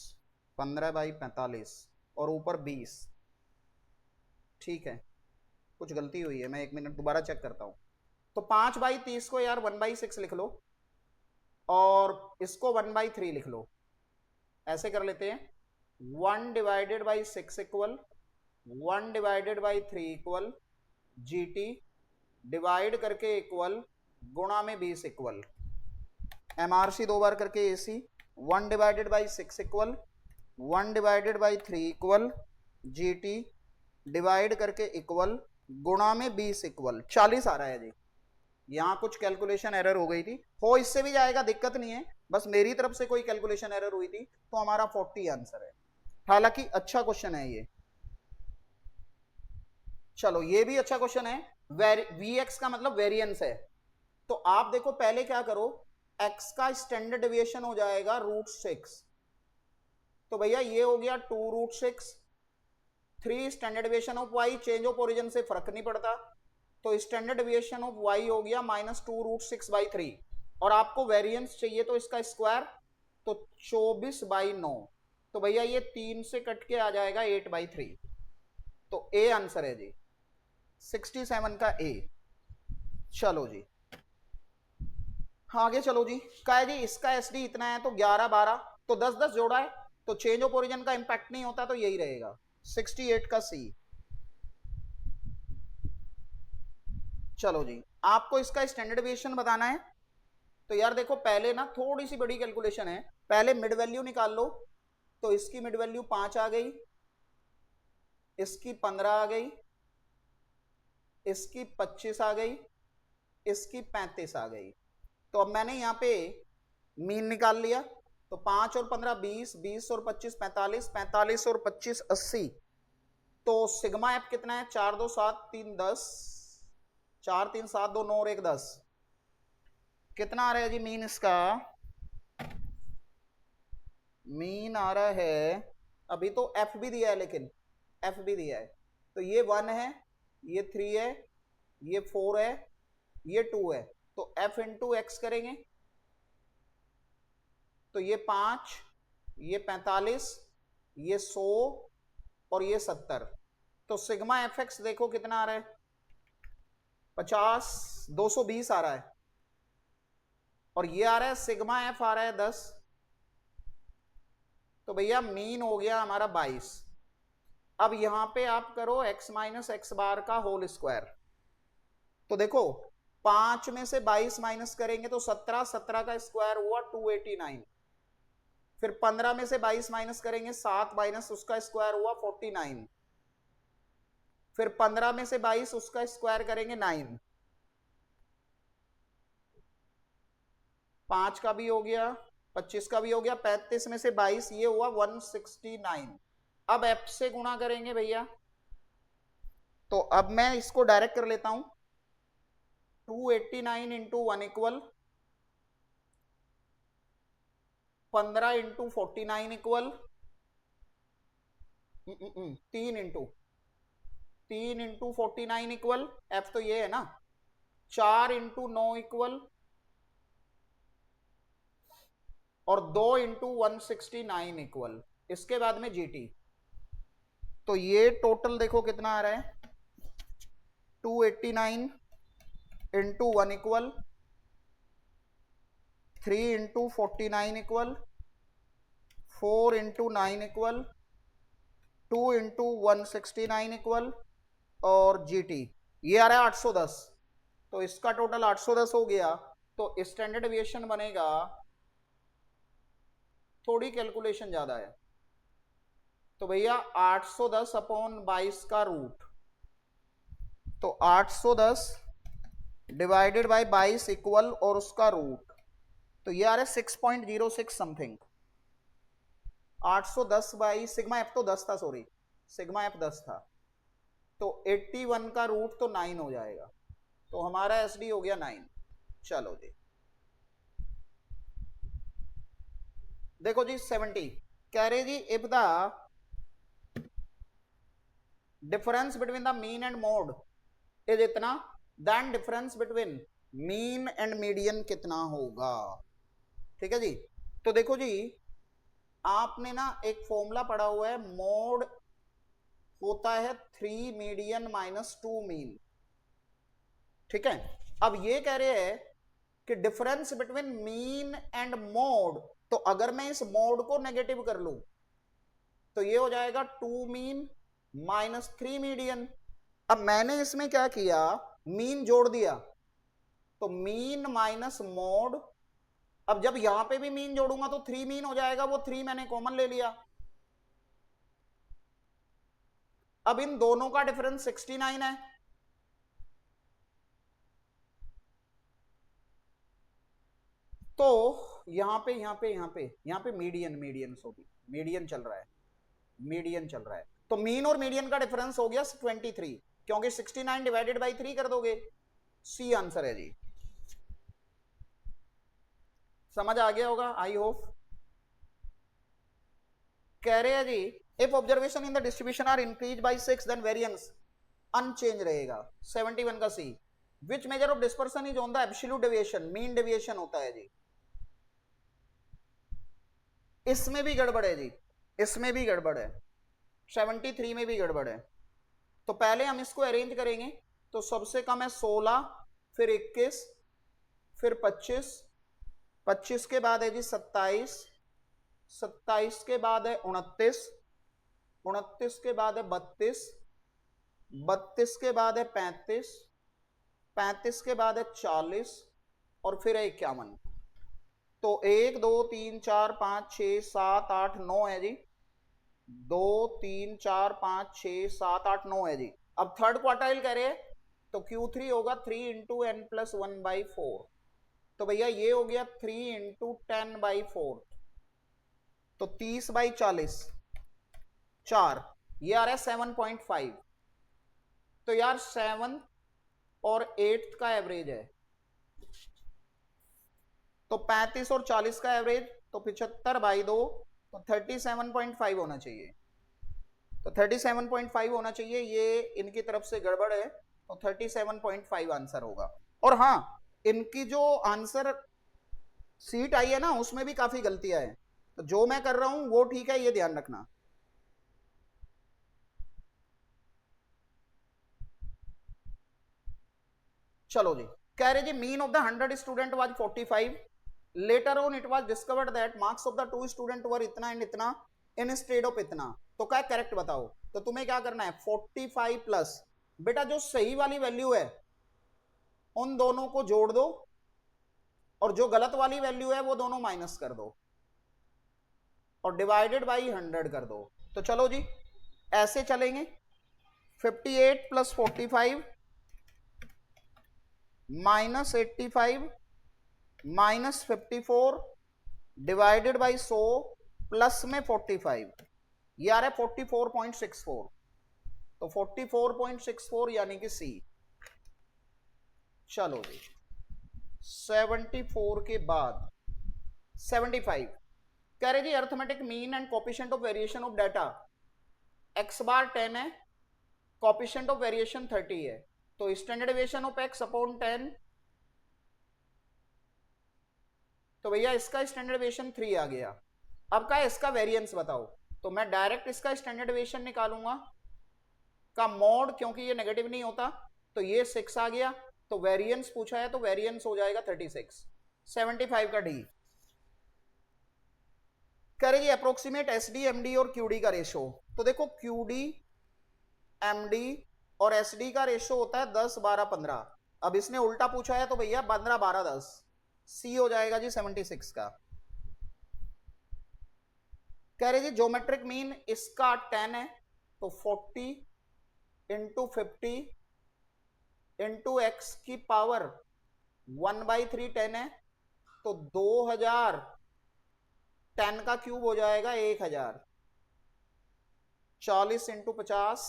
15/45 और ऊपर 20, ठीक है। कुछ गलती हुई है, मैं 1 मिनट दोबारा चेक करता हूं। तो 5/30 को यार 1/6 लिख लो और इसको 1/3 लिख लो, ऐसे कर लेते हैं 1 divided by 6 equal 1 divided by 3 equal GT divide करके इक्वल गुणा में 20 इक्वल MRC 2 बार करके AC 1 divided by 6 equal 1 divided by 3 equal GT divide करके इक्वल गुणा में 20 इक्वल 40 आ रहा है जी। यहां कुछ कैलकुलेशन एरर हो गई थी, हो इससे भी जाएगा, दिक्कत नहीं है, बस मेरी तरफ से कोई कैलकुलेशन एरर हुई थी तो हमारा 40 आंसर है। हालांकि अच्छा क्वेश्चन है ये, चलो ये भी अच्छा क्वेश्चन है। Vx का मतलब वेरिएंस है, तो आप देखो पहले क्या करो, x का स्टैंडर्ड डेविएशन हो जाएगा √6, तो भैया ये हो गया 2√6, 3 standard deviation of y, change of origin से फर्क नहीं पड़ता, तो स्टैंडर्ड डेविएशन ऑफ y हो गया -2√6/3, और आपको वेरिएंस चाहिए तो इसका स्क्वायर, तो 24/9, तो भैया ये 3 से कट के आ जाएगा 8/3, तो ए आंसर है जी 67 का ए। चलो जी आगे चलो जी, क्या है जी, इसका एसडी इतना है तो 11 12, तो 10 10 जोड़ा है, तो चेंज ऑफ ओरिजिन का इंपैक्ट नहीं होता, तो यही रहेगा 68 का सी। चलो जी आपको इसका स्टैंडर्ड डेविएशन बताना है, तो यार देखो पहले ना थोड़ी सी बड़ी कैलकुलेशन है, पहले मिड वैल्यू निकाल लो, तो इसकी मिड वैल्यू 5 आ गई, इसकी 15 आ गई, इसकी 25 आ गई, इसकी 35 आ गई, तो अब मैंने यहां पे मीन निकाल लिया, तो 5 और 15 20, 20 और 25 45, 45 और 25 80, तो सिग्मा एफ कितना है, 4 2 7 3 10, 4 3 7 2 9 और 1 10, कितना आ रहा है जी मीन इसका, मीन आ रहा है, अभी तो एफ भी दिया है, लेकिन एफ भी दिया है, तो ये 1 है, ये 3 है, ये 4 है, ये 2 है, तो एफ इंटू एक्स करेंगे, तो ये 5, ये 45, ये 100 और ये 70, तो सिग्मा एफ एक्स देखो कितना आ रहा है, 50 220 आ रहा है, और ये आ रहा है सिग्मा एफ आ रहा है 10, तो भैया मीन हो गया हमारा 22। अब यहां पे आप करो x माइनस एक्स बार का होल स्क्वायर, तो देखो 5 में से 22 माइनस करेंगे तो 17, 17 का स्क्वायर हुआ 289, फिर 15 में से 22 माइनस करेंगे 7 माइनस उसका स्क्वायर हुआ 49, फिर 15 में से 22 उसका स्क्वायर करेंगे 9, 5 का भी हो गया, 25 का भी हो गया, 35 में से 22 ये हुआ 169। अब एफ से गुणा करेंगे भैया, तो अब मैं इसको डायरेक्ट कर लेता हूं, 289 into 1 equal 15 into 49 equal 3 into 49 equal F तो ये है ना, 4 इंटू 9 इक्वल और 2 इंटू 169 इक्वल, इसके बाद में जीटी, तो ये टोटल देखो कितना आ रहा है, 289 into 1 equal 3 into 49 equal 4 into 9 equal 2 into 169 equal और जीटी ये आ रहा है 810, तो इसका टोटल 810 हो गया, तो स्टैंडर्ड डेविएशन बनेगा, थोड़ी कैलकुलेशन ज्यादा है, तो भैया 810 अपॉन 22 का रूट, तो 810 डिवाइडेड बाय 22 इक्वल और उसका रूट, तो ये आ रहा है 6.06 समथिंग, 810 बाई सिग्मा एफ तो 10 था, सॉरी सिग्मा एफ 10 था, तो 81 का रूट तो 9 हो जाएगा, तो हमारा एसडी हो गया 9। चलो जी देखो जी 70 कह रहे जी, if the difference between the mean and mode is इतना, then difference between mean and median कितना होगा। ठीक है जी, तो देखो जी आपने ना एक फॉर्मूला पढ़ा हुआ है, मोड होता है 3 मीडियन माइनस 2 मीन। ठीक है, अब ये कह रहे हैं कि difference between mean and mode, तो अगर मैं इस मोड को नेगेटिव कर लूं तो ये हो जाएगा 2 मीन माइनस 3 मीडियन। अब मैंने इसमें क्या किया, मीन जोड़ दिया, तो मीन माइनस मोड। अब जब यहां पे भी मीन जोड़ूंगा तो 3 मीन हो जाएगा, वो 3 मैंने कॉमन ले लिया। अब इन दोनों का डिफरेंस 69 है, तो यहां पे मीडियन मीडियन चल रहा है, मीडियन चल रहा है। तो मीन और मीडियन का डिफरेंस हो गया 23, क्योंकि 69 डिवाइडेड बाई 3 कर दोगे। सी आंसर है जी। समझ आ गया होगा, आई होप। कह रहे हैं जी, if observation in the distribution are increase by 6 then variance unchange रहेगा। 71 का C, which measure of dispersion is on the absolute deviation, mean deviation होता है जी। इसमें भी गड़बड़ है जी, इसमें भी गड़बड़ है, 73 में भी गड़बड़ है। तो पहले हम इसको अरेंज करेंगे, तो सबसे कम है 16, फिर 21, फिर 25, 25 के बाद है जी 27, 27 के बाद है 29, 29 के बाद है 32, 32 के बाद है 35, 35 के बाद है 40, और फिर है 51। तो 1 2 3 4 5 6 7 8 9 है जी, 2 3 4 5 6 7 8 9 है जी। अब थर्ड क्वार्टाइल कह रहे हैं, तो Q3 होगा 3 इंटू एन प्लस 1/4। तो भैया ये हो गया 3 इंटू 10/4, तो 30/40, 4, ये आ रहा है 7.5। तो यार 7 और 8 का एवरेज है, तो 35 और 40 का एवरेज, तो 75/2, तो 37.5 होना चाहिए। तो 37.5 होना चाहिए, ये इनकी तरफ से गड़बड़ है, तो 37.5 आंसर होगा। और हाँ, इनकी जो आंसर सीट आई है ना, उसमें भी काफी गलतियां हैं, तो जो मैं कर रहा हूं वो ठीक है, ये ध्यान रखना। चलो जी, कह रहे जी mean of the 100 student was 45, later on it was discovered that marks of the 2 student were इतना एंड इतना इंस्टेड ऑफ इतना। तो क्या करेक्ट बताओ। तो तुम्हें क्या करना है, 45 प्लस, बेटा जो सही वाली वैल्यू है उन दोनों को जोड़ दो, और जो गलत वाली वैल्यू है वो दोनों माइनस कर दो, और डिवाइडेड बाई 100 कर दो। तो चलो जी, ऐसे चलेंगे। 58 plus 45 minus 85 minus 54 divided by 100 plus में 45, ये आ रहा है 44.64। तो 44.64 यानी कि सी। चलो जी, 74 के बाद 75, कह रहे जी arithmetic mean and coefficient of variation of data, X bar 10 है, कोफिशिएंट ऑफ वेरिएशन 30 है, तो standard deviation of X upon 10, तो भैया इसका स्टैंडर्ड डेविएशन 3 आ गया। अब का इसका वेरिएंस बताओ, तो मैं डायरेक्ट इसका स्टैंडर्ड डेविएशन निकालूंगा का मोड, क्योंकि ये नेगेटिव नहीं होता, तो ये 6 आ गया, तो वेरिएंस पूछा है, तो वेरिएंस हो जाएगा 36। 75 का डी। करेगी अप्रोक्सीमेट एसडी एमडी और क्यूडी का रेशो, तो देखो क्यूडी एमडी और एसडी का रेशो होता है 10 12 15। अब इसने उल्टा पूछा है, तो भैया 15 12 10, सी हो जाएगा जी 76 का। कह रहे जी ज्योमेट्रिक मीन इसका 10 है, तो 40 इंटू 50 इंटू एक्स की पावर 1/3 10 है, तो 2000, 10 का क्यूब हो जाएगा 1000, 40 इंटू 50,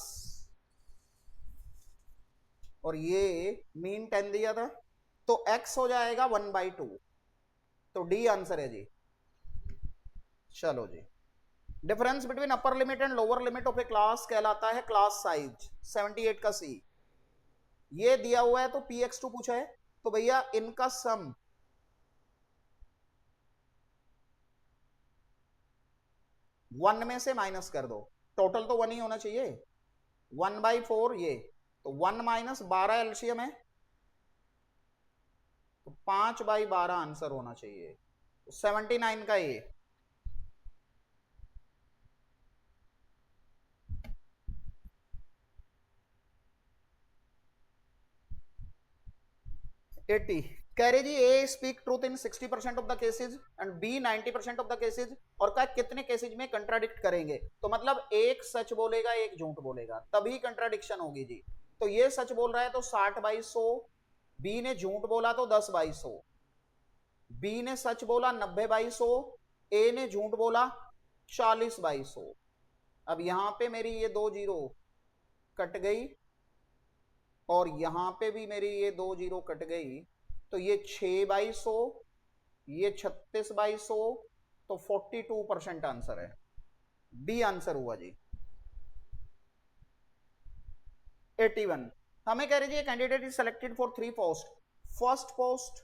और ये मीन 10 दिया था, तो x हो जाएगा 1/2। तो डी आंसर है जी। चलो जी, difference between upper limit and lower limit of a class कहलाता है क्लास साइज। 78 का सी। ये दिया हुआ है तो px2 पूछा है, तो भैया इनका सम 1 में से माइनस कर दो, टोटल तो 1 ही होना चाहिए, 1/4 ये, तो 1 माइनस 12 एलसीएम है, तो 5/12 आंसर होना चाहिए। तो 79 का ये। 80 कह रहे जी A speak truth in 60% of the cases and B 90% of the cases, और क्या कितने केसेज में कंट्राडिक्ट करेंगे, तो मतलब एक सच बोलेगा एक झूठ बोलेगा तभी कंट्राडिक्शन होगी जी। तो ये सच बोल रहा है तो 60/100, बी ने झूठ बोला तो 10/100, बी ने सच बोला 90/100, ए ने झूठ बोला 40/100। अब यहां पे मेरी ये 2 जीरो कट गई और यहां पे भी मेरी ये 2 जीरो कट गई, तो ये 6/100, ये 36/100, तो 42% आंसर है, बी आंसर हुआ जी। 81 हमें कह रही है candidate is selected for 3 post, first post,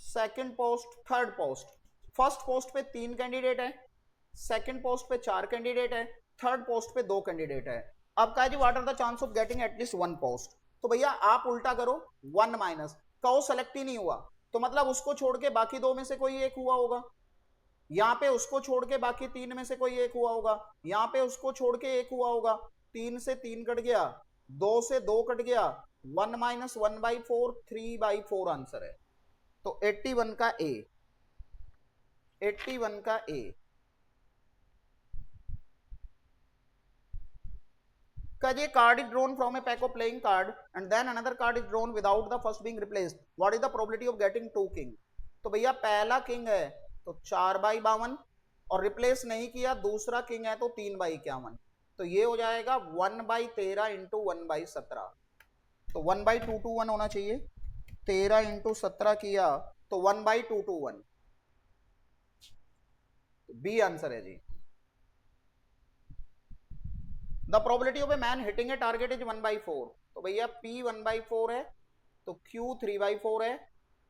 second post, third post. First post पे 3 कैंडिडेट है, सेकंड पोस्ट पे 4 कैंडिडेट है, थर्ड पोस्ट पे 2 कैंडिडेट है। अब कहा जी what are the chance of getting at least 1 post, तो भैया आप उल्टा करो 1 माइनस, कहो सेलेक्ट ही नहीं हुआ तो मतलब उसको छोड़ के बाकी 2 में से कोई एक हुआ होगा, यहाँ पे उसको छोड़ के बाकी 3 में से कोई एक हुआ होगा, यहाँ पे उसको छोड़ के एक हुआ होगा, 3 से 3 कट गया, 2 से 2 कट गया, 1 माइनस 1/4, 3/4 आंसर है। तो 81 का ए, 81 का ए। Because a card is drawn from a pack of playing card and then another card is drawn without the first being replaced. What is the probability of getting 2 king? तो भैया पहला king है तो 4/52 और रिप्लेस नहीं किया, दूसरा king है तो 3/51, तो ये हो जाएगा 1/13 इंटू 1/17, तो 1/221 होना चाहिए, 13 इंटू 17 किया तो 1/221, बी आंसर है जी। The probability of a man hitting a target is 1/4, तो भैया P 1/4 है तो Q 3/4 है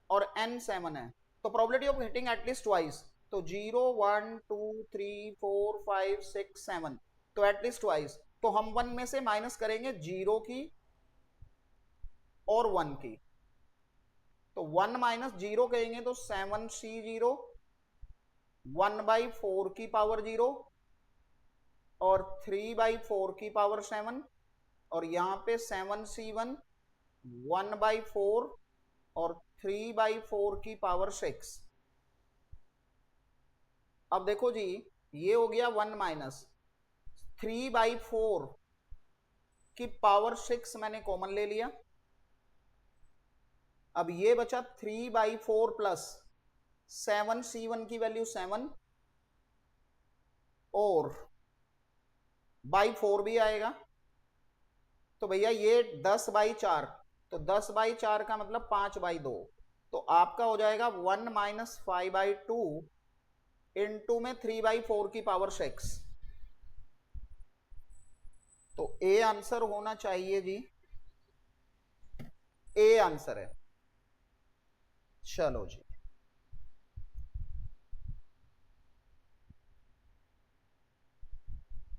और N 7 है, तो probability of hitting at least twice, तो 0 1 2 3 4 5 6 7, तो एटलीस्ट ट्वाइस, तो हम 1 में से माइनस करेंगे 0 की और 1 की, तो 1 माइनस 0 कहेंगे तो 7C0, 1/4 की पावर 0 और 3/4 की पावर 7, और यहां पे 7C1, 1/4 और 3/4 की पावर 6। अब देखो जी ये हो गया 1 माइनस 3/4 की पावर 6 मैंने कॉमन ले लिया, अब ये बचा 3/4 प्लस 7C1 की वैल्यू 7 और /4 भी आएगा, तो भैया ये 10/4, तो 10/4 का मतलब 5/2, तो आपका हो जाएगा 1 माइनस 5/2 इंटू में 3/4 की पावर 6, तो ए आंसर होना चाहिए जी, ए आंसर है। चलो जी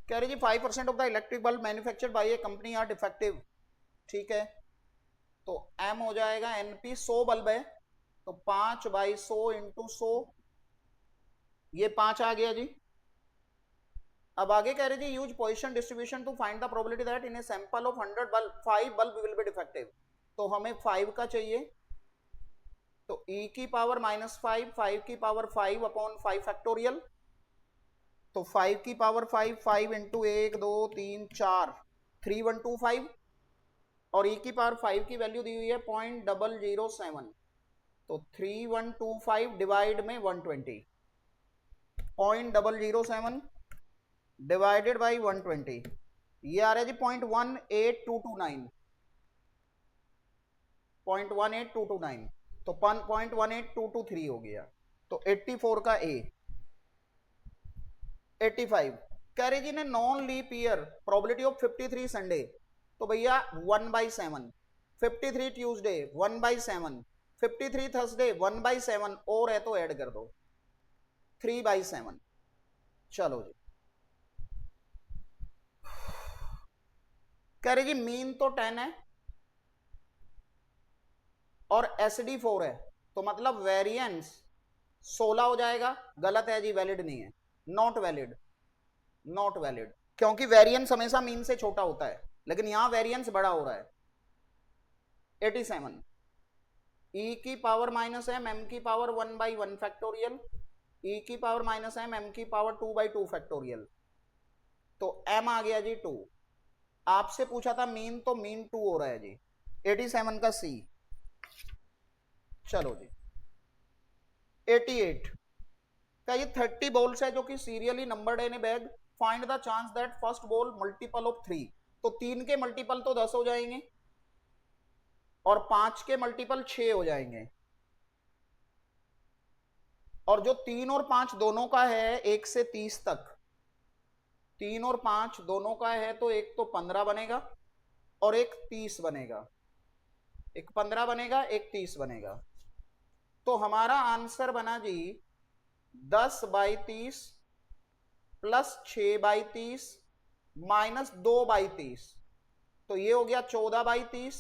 कह रही जी 5% of the electric bulb manufactured by a company are defective, ठीक है, तो एम हो जाएगा एनपी, 100 बल्ब है तो 5/100 इंटू 100, ये 5 आ गया जी। अब आगे कह रहे जी use Poisson distribution to find the probability that in a sample of 100 bulb 5 bulb will be defective, तो हमें 5 का चाहिए, तो e की पावर -5, 5 की पावर 5 अपॉन 5 फैक्टोरियल, तो 5 की पावर 5, 5 इंटू 1 2 3 4, 3125, और e की पावर 5 की वैल्यू दी हुई है 0.007, तो 3125 डिवाइड में 120, 0.007 डिवाइडेड बाई 120, ये आ रहा है जी 0.18229, 0.18229, तो 0.18223 हो गया, तो 84 का ए। 85 कह रही जी ने non leap year probability of 53 Sunday, तो भैया 1/7, 53 ट्यूसडे 1/7, 53 थर्सडे 1/7, और है तो ऐड कर दो 3/7। चलो जी कह रही जी मीन तो 10 है और एसडी 4 है, तो मतलब वेरिएंस 16 हो जाएगा, गलत है जी, वैलिड नहीं है, नॉट वैलिड, नॉट वैलिड, क्योंकि वेरिएंस हमेशा मीन से छोटा होता है लेकिन यहां वेरिएंस बड़ा हो रहा है, 87 e की पावर माइनस एम एम की पावर 1/1 फैक्टोरियल e की पावर माइनस एम एम की पावर 2/2 फैक्टोरियल। तो m आ गया जी 2। आपसे पूछा था मीन, तो मीन 2 हो रहा है जी 87 का c। चलो जी 88 का ये 30 बॉल्स है जो कि serially numbered in A bag. Find the chance that first ball multiple of 3। तो 3 के मल्टीपल तो 10 हो जाएंगे और 5 के मल्टीपल 6 हो जाएंगे, और जो 3 और 5 दोनों का है 1 से 30 तक, 3 और 5 दोनों का है, तो एक तो 15 बनेगा और एक 30 बनेगा, एक 15 बनेगा एक 30 बनेगा। तो हमारा आंसर बना जी 10/30 प्लस 6/30 माइनस 2/30, तो ये हो गया 14/30।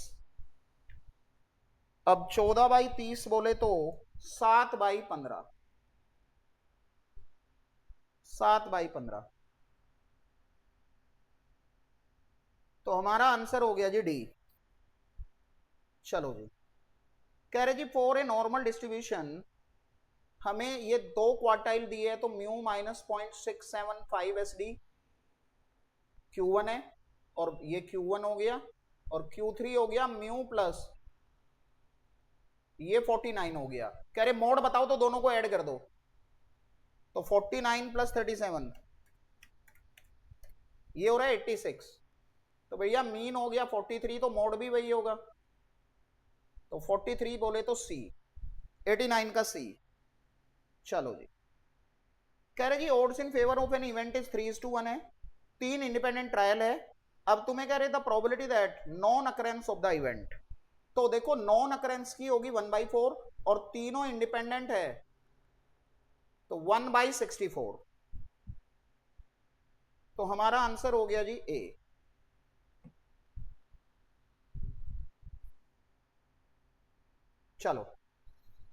अब 14/30 बोले तो 7/15, 7/15। तो हमारा आंसर हो गया जी डी। चलो जी कह रहे जी फॉर ए नॉर्मल डिस्ट्रीब्यूशन हमें ये 2 क्वार्टाइल दिए है, तो mu minus 0.675 S D Q1 है, और ये Q1 हो गया, और Q3 हो गया म्यू प्लस ये 49 हो गया। कह रहे मोड बताओ तो दोनों को ऐड कर दो, तो 49 प्लस 37 ये हो रहा है 86। तो भैया मीन हो गया 43, तो मोड भी वही होगा, तो 43 बोले तो सी, 89 का सी। चलो जी कह रहे जी odds in favour of an event is 3:1 है, 3 इंडिपेंडेंट ट्रायल है। अब तुम्हें कह रहे the probability that non occurrence of the event, तो देखो नॉन अकरेंस की होगी 1/4 और तीनों इंडिपेंडेंट है तो 1/64। तो हमारा आंसर हो गया जी ए। चलो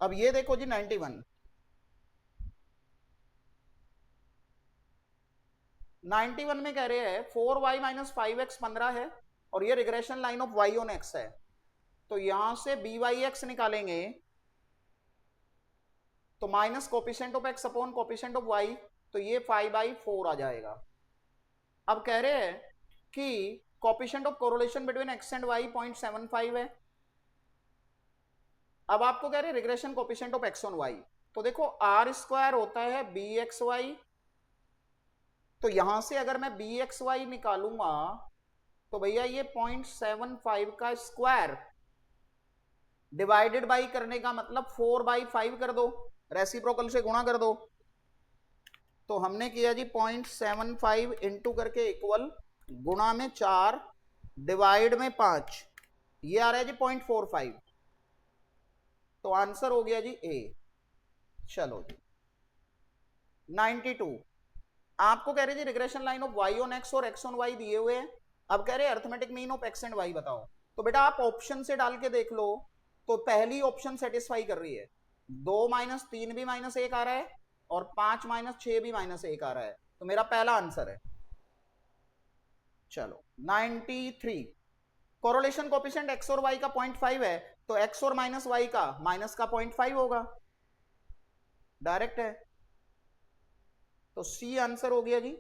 अब ये देखो जी 91 में कह रहे हैं 4y माइनस 5x 15 है, और ये regression line of y on x है, तो यहां से byx निकालेंगे तो minus coefficient of x upon coefficient of y, तो ये 5/4 आ जाएगा। अब कह रहे हैं कि coefficient of correlation between x and y 0.75 है। अब आपको कह रहे हैं regression coefficient of x on y, तो देखो r² होता है bxy, तो यहां से अगर मैं bxy निकालूंगा तो भैया ये 0.75 का स्क्वायर डिवाइडेड बाई करने का मतलब 4/5 कर दो, रेसिप्रोकल से गुणा कर दो। तो हमने किया जी 0.75 इंटू करके इक्वल गुणा में 4 डिवाइड में 5, ये आ रहा है जी 0.45। तो आंसर हो गया जी ए। चलो जी 92 आपको कह रहे जी regression line of y on x और x ऑन y दिए हुए हैं। अब कह रहे arithmetic mean of x and y बताओ, तो बेटा आप ऑप्शन से डाल के देख लो, तो पहली ऑप्शन सेटिस्फाई कर रही है, 2 - 3 भी -1 आ रहा है और 5 - 6 भी -1 आ रहा है, तो मेरा पहला आंसर है। चलो 93 कोरिलेशन कोएफिशिएंट x और y का 0.5 है, तो x और माइनस y का माइनस का 0.5 होगा, डायरेक्ट है, तो सी आंसर हो गया जी।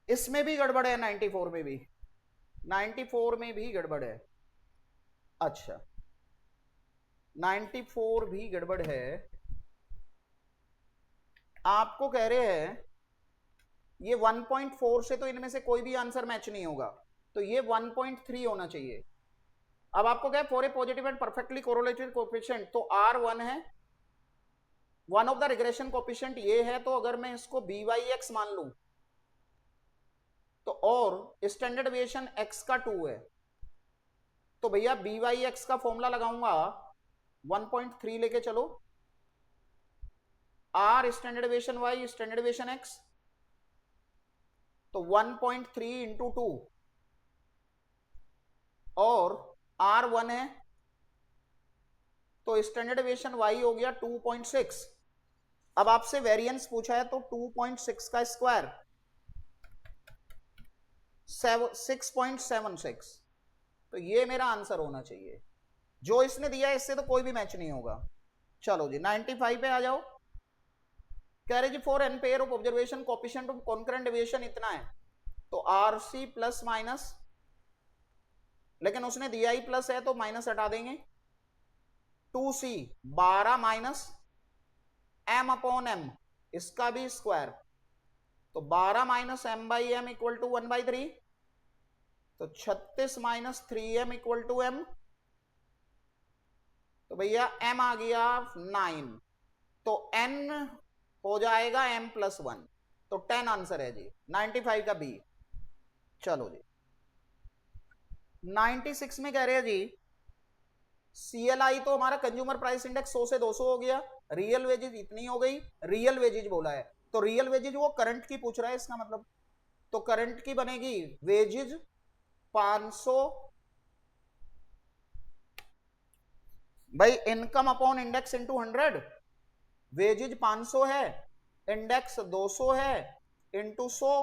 इसमें भी गड़बड़ है, 94 में भी, 94 में भी गड़बड़ है। अच्छा 94 भी गड़बड़ है। आपको कह रहे हैं ये 1.4 से तो इनमें से कोई भी आंसर मैच नहीं होगा, तो ये 1.3 होना चाहिए। अब आपको क्या for a positive and perfectly correlated coefficient, तो R1 है, one of the regression coefficient ये है, तो अगर मैं इसको BYX मान लूं तो, और स्टैंडर्ड डेविएशन x का 2 है, तो भैया BYX का फॉर्मूला लगाऊंगा 1.3 लेके चलो, R standard deviation y standard deviation x, तो 1.3 इंटू 2 और R1 है, तो स्टैंडर्ड डेविएशन y हो गया 2.6। अब आपसे वेरिएंस पूछा है, तो 2.6 का स्क्वायर 6.76, तो ये मेरा आंसर होना चाहिए। जो इसने दिया है इससे तो कोई भी मैच नहीं होगा। चलो जी 95 पे आ जाओ। कह रहे जी for an pair of observation coefficient of concurrent deviation इतना है, तो आरसी प्लस माइनस, लेकिन उसने दिया ही प्लस है तो माइनस हटा देंगे, 2c 12 माइनस m अपॉन m, इसका भी स्क्वायर, तो 12 माइनस m by M equal to 1/3, तो 36 minus 3m equal to m, तो भैया m आ गया 9, तो n हो जाएगा m प्लस 1, तो 10 आंसर है जी 95 का बी। चलो जी 96 में कह रहे हैं जी CLI तो हमारा कंज्यूमर प्राइस इंडेक्स 100 से 200 हो गया, रियल वेजेज इतनी हो गई, रियल वेजेज बोला है तो रियल वेजेज वो करंट की पूछ रहा है इसका मतलब, तो करंट की बनेगी वेजेज 500 भाई income upon index into 100, wages 500 है, इंडेक्स 200 है, इनटू 100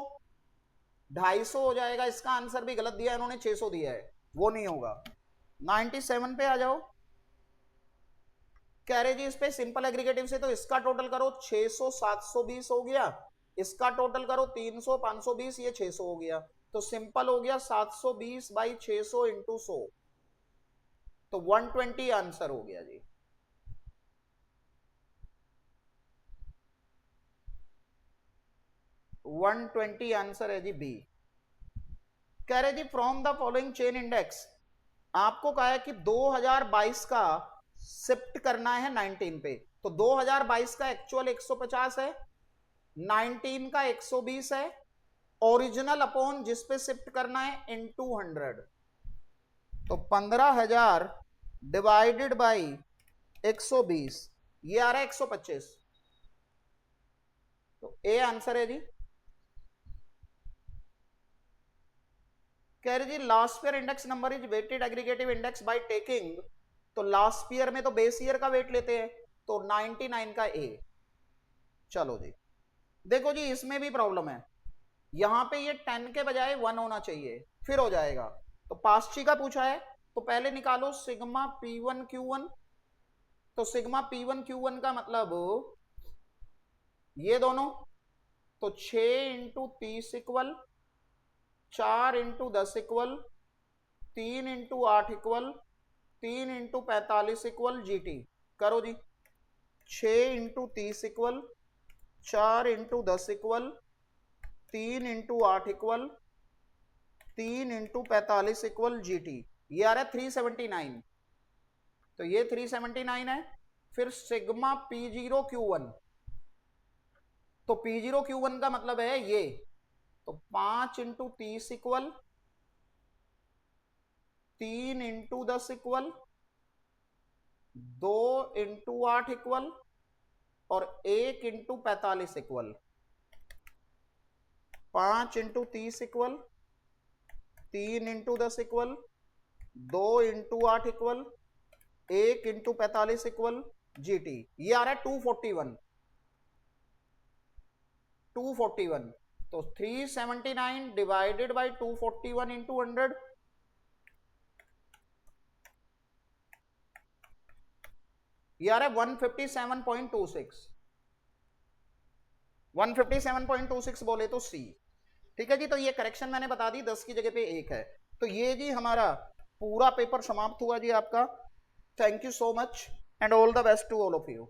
250 हो जाएगा। इसका आंसर भी गलत दिया इन्होंने, 600 दिया है, वो नहीं होगा। 97 पे आ जाओ। कह रहे जी इस पे सिंपल एग्रीगेटिव से तो इसका टोटल करो 600 720 हो गया, इसका टोटल करो 300 520, ये 600 हो गया, तो सिंपल हो गया 720 बाई 600 इंटू 100, तो 120 आंसर हो गया जी। वन 120 आंसर है जी बी। कह रहे जी from the following chain index, आपको कहा है कि 2022 का शिफ्ट करना है 19 पे, तो 2022 का एक्चुअल 150 है, 19 का 120 है, ओरिजिनल अपॉन जिस पे शिफ्ट करना है इनटू 100, तो 15,000 डिवाइडेड बाई 120, ये आ रहा है 125, तो ए आंसर है जी। कह रहे जी last year index number is weighted aggregative index by taking, तो लास्ट ईयर में तो बेस ईयर का वेट लेते हैं, तो 99 का ए। चलो जी देखो जी इसमें भी प्रॉब्लम है, यहां पे ये 10 के बजाय 1 होना चाहिए, फिर हो जाएगा, तो पास्ची का पूछा है, तो पहले निकालो सिग्मा P1 Q1, तो सिग्मा P1 Q1 का मतलब ये दोनों, तो 6 into 30 equal, 4 into 10 equal, 3 into 8 equal, 3 into 45 equal GT, करो जी 6 into 30 equal, 4 into 10 equal, 3 into 8 equal, 3 into 45 equal GT, ये आ रहा है 379, तो ये 379 है। फिर सिग्मा P0 Q1, तो P0 Q1 का मतलब है ये, तो 5 into 30 equal, 3 into 10 equal, 2 into 8 equal, और 1 into 45 equal, 5 into 30 equal, 3 into 10 equal, 2 into 8 equal, 1 into 45 equal GT, ये आ रहा है 241, 241, तो 379 डिवाइडेड बाई 241 इंटू 100, ये आ रहा है 157.26, 157.26 बोले तो सी। ठीक है जी, तो ये करेक्शन मैंने बता दी, 10 की जगह पे 1 है। तो ये जी हमारा पूरा पेपर समाप्त हुआ जी आपका। Thank you so much and all the best to all of you.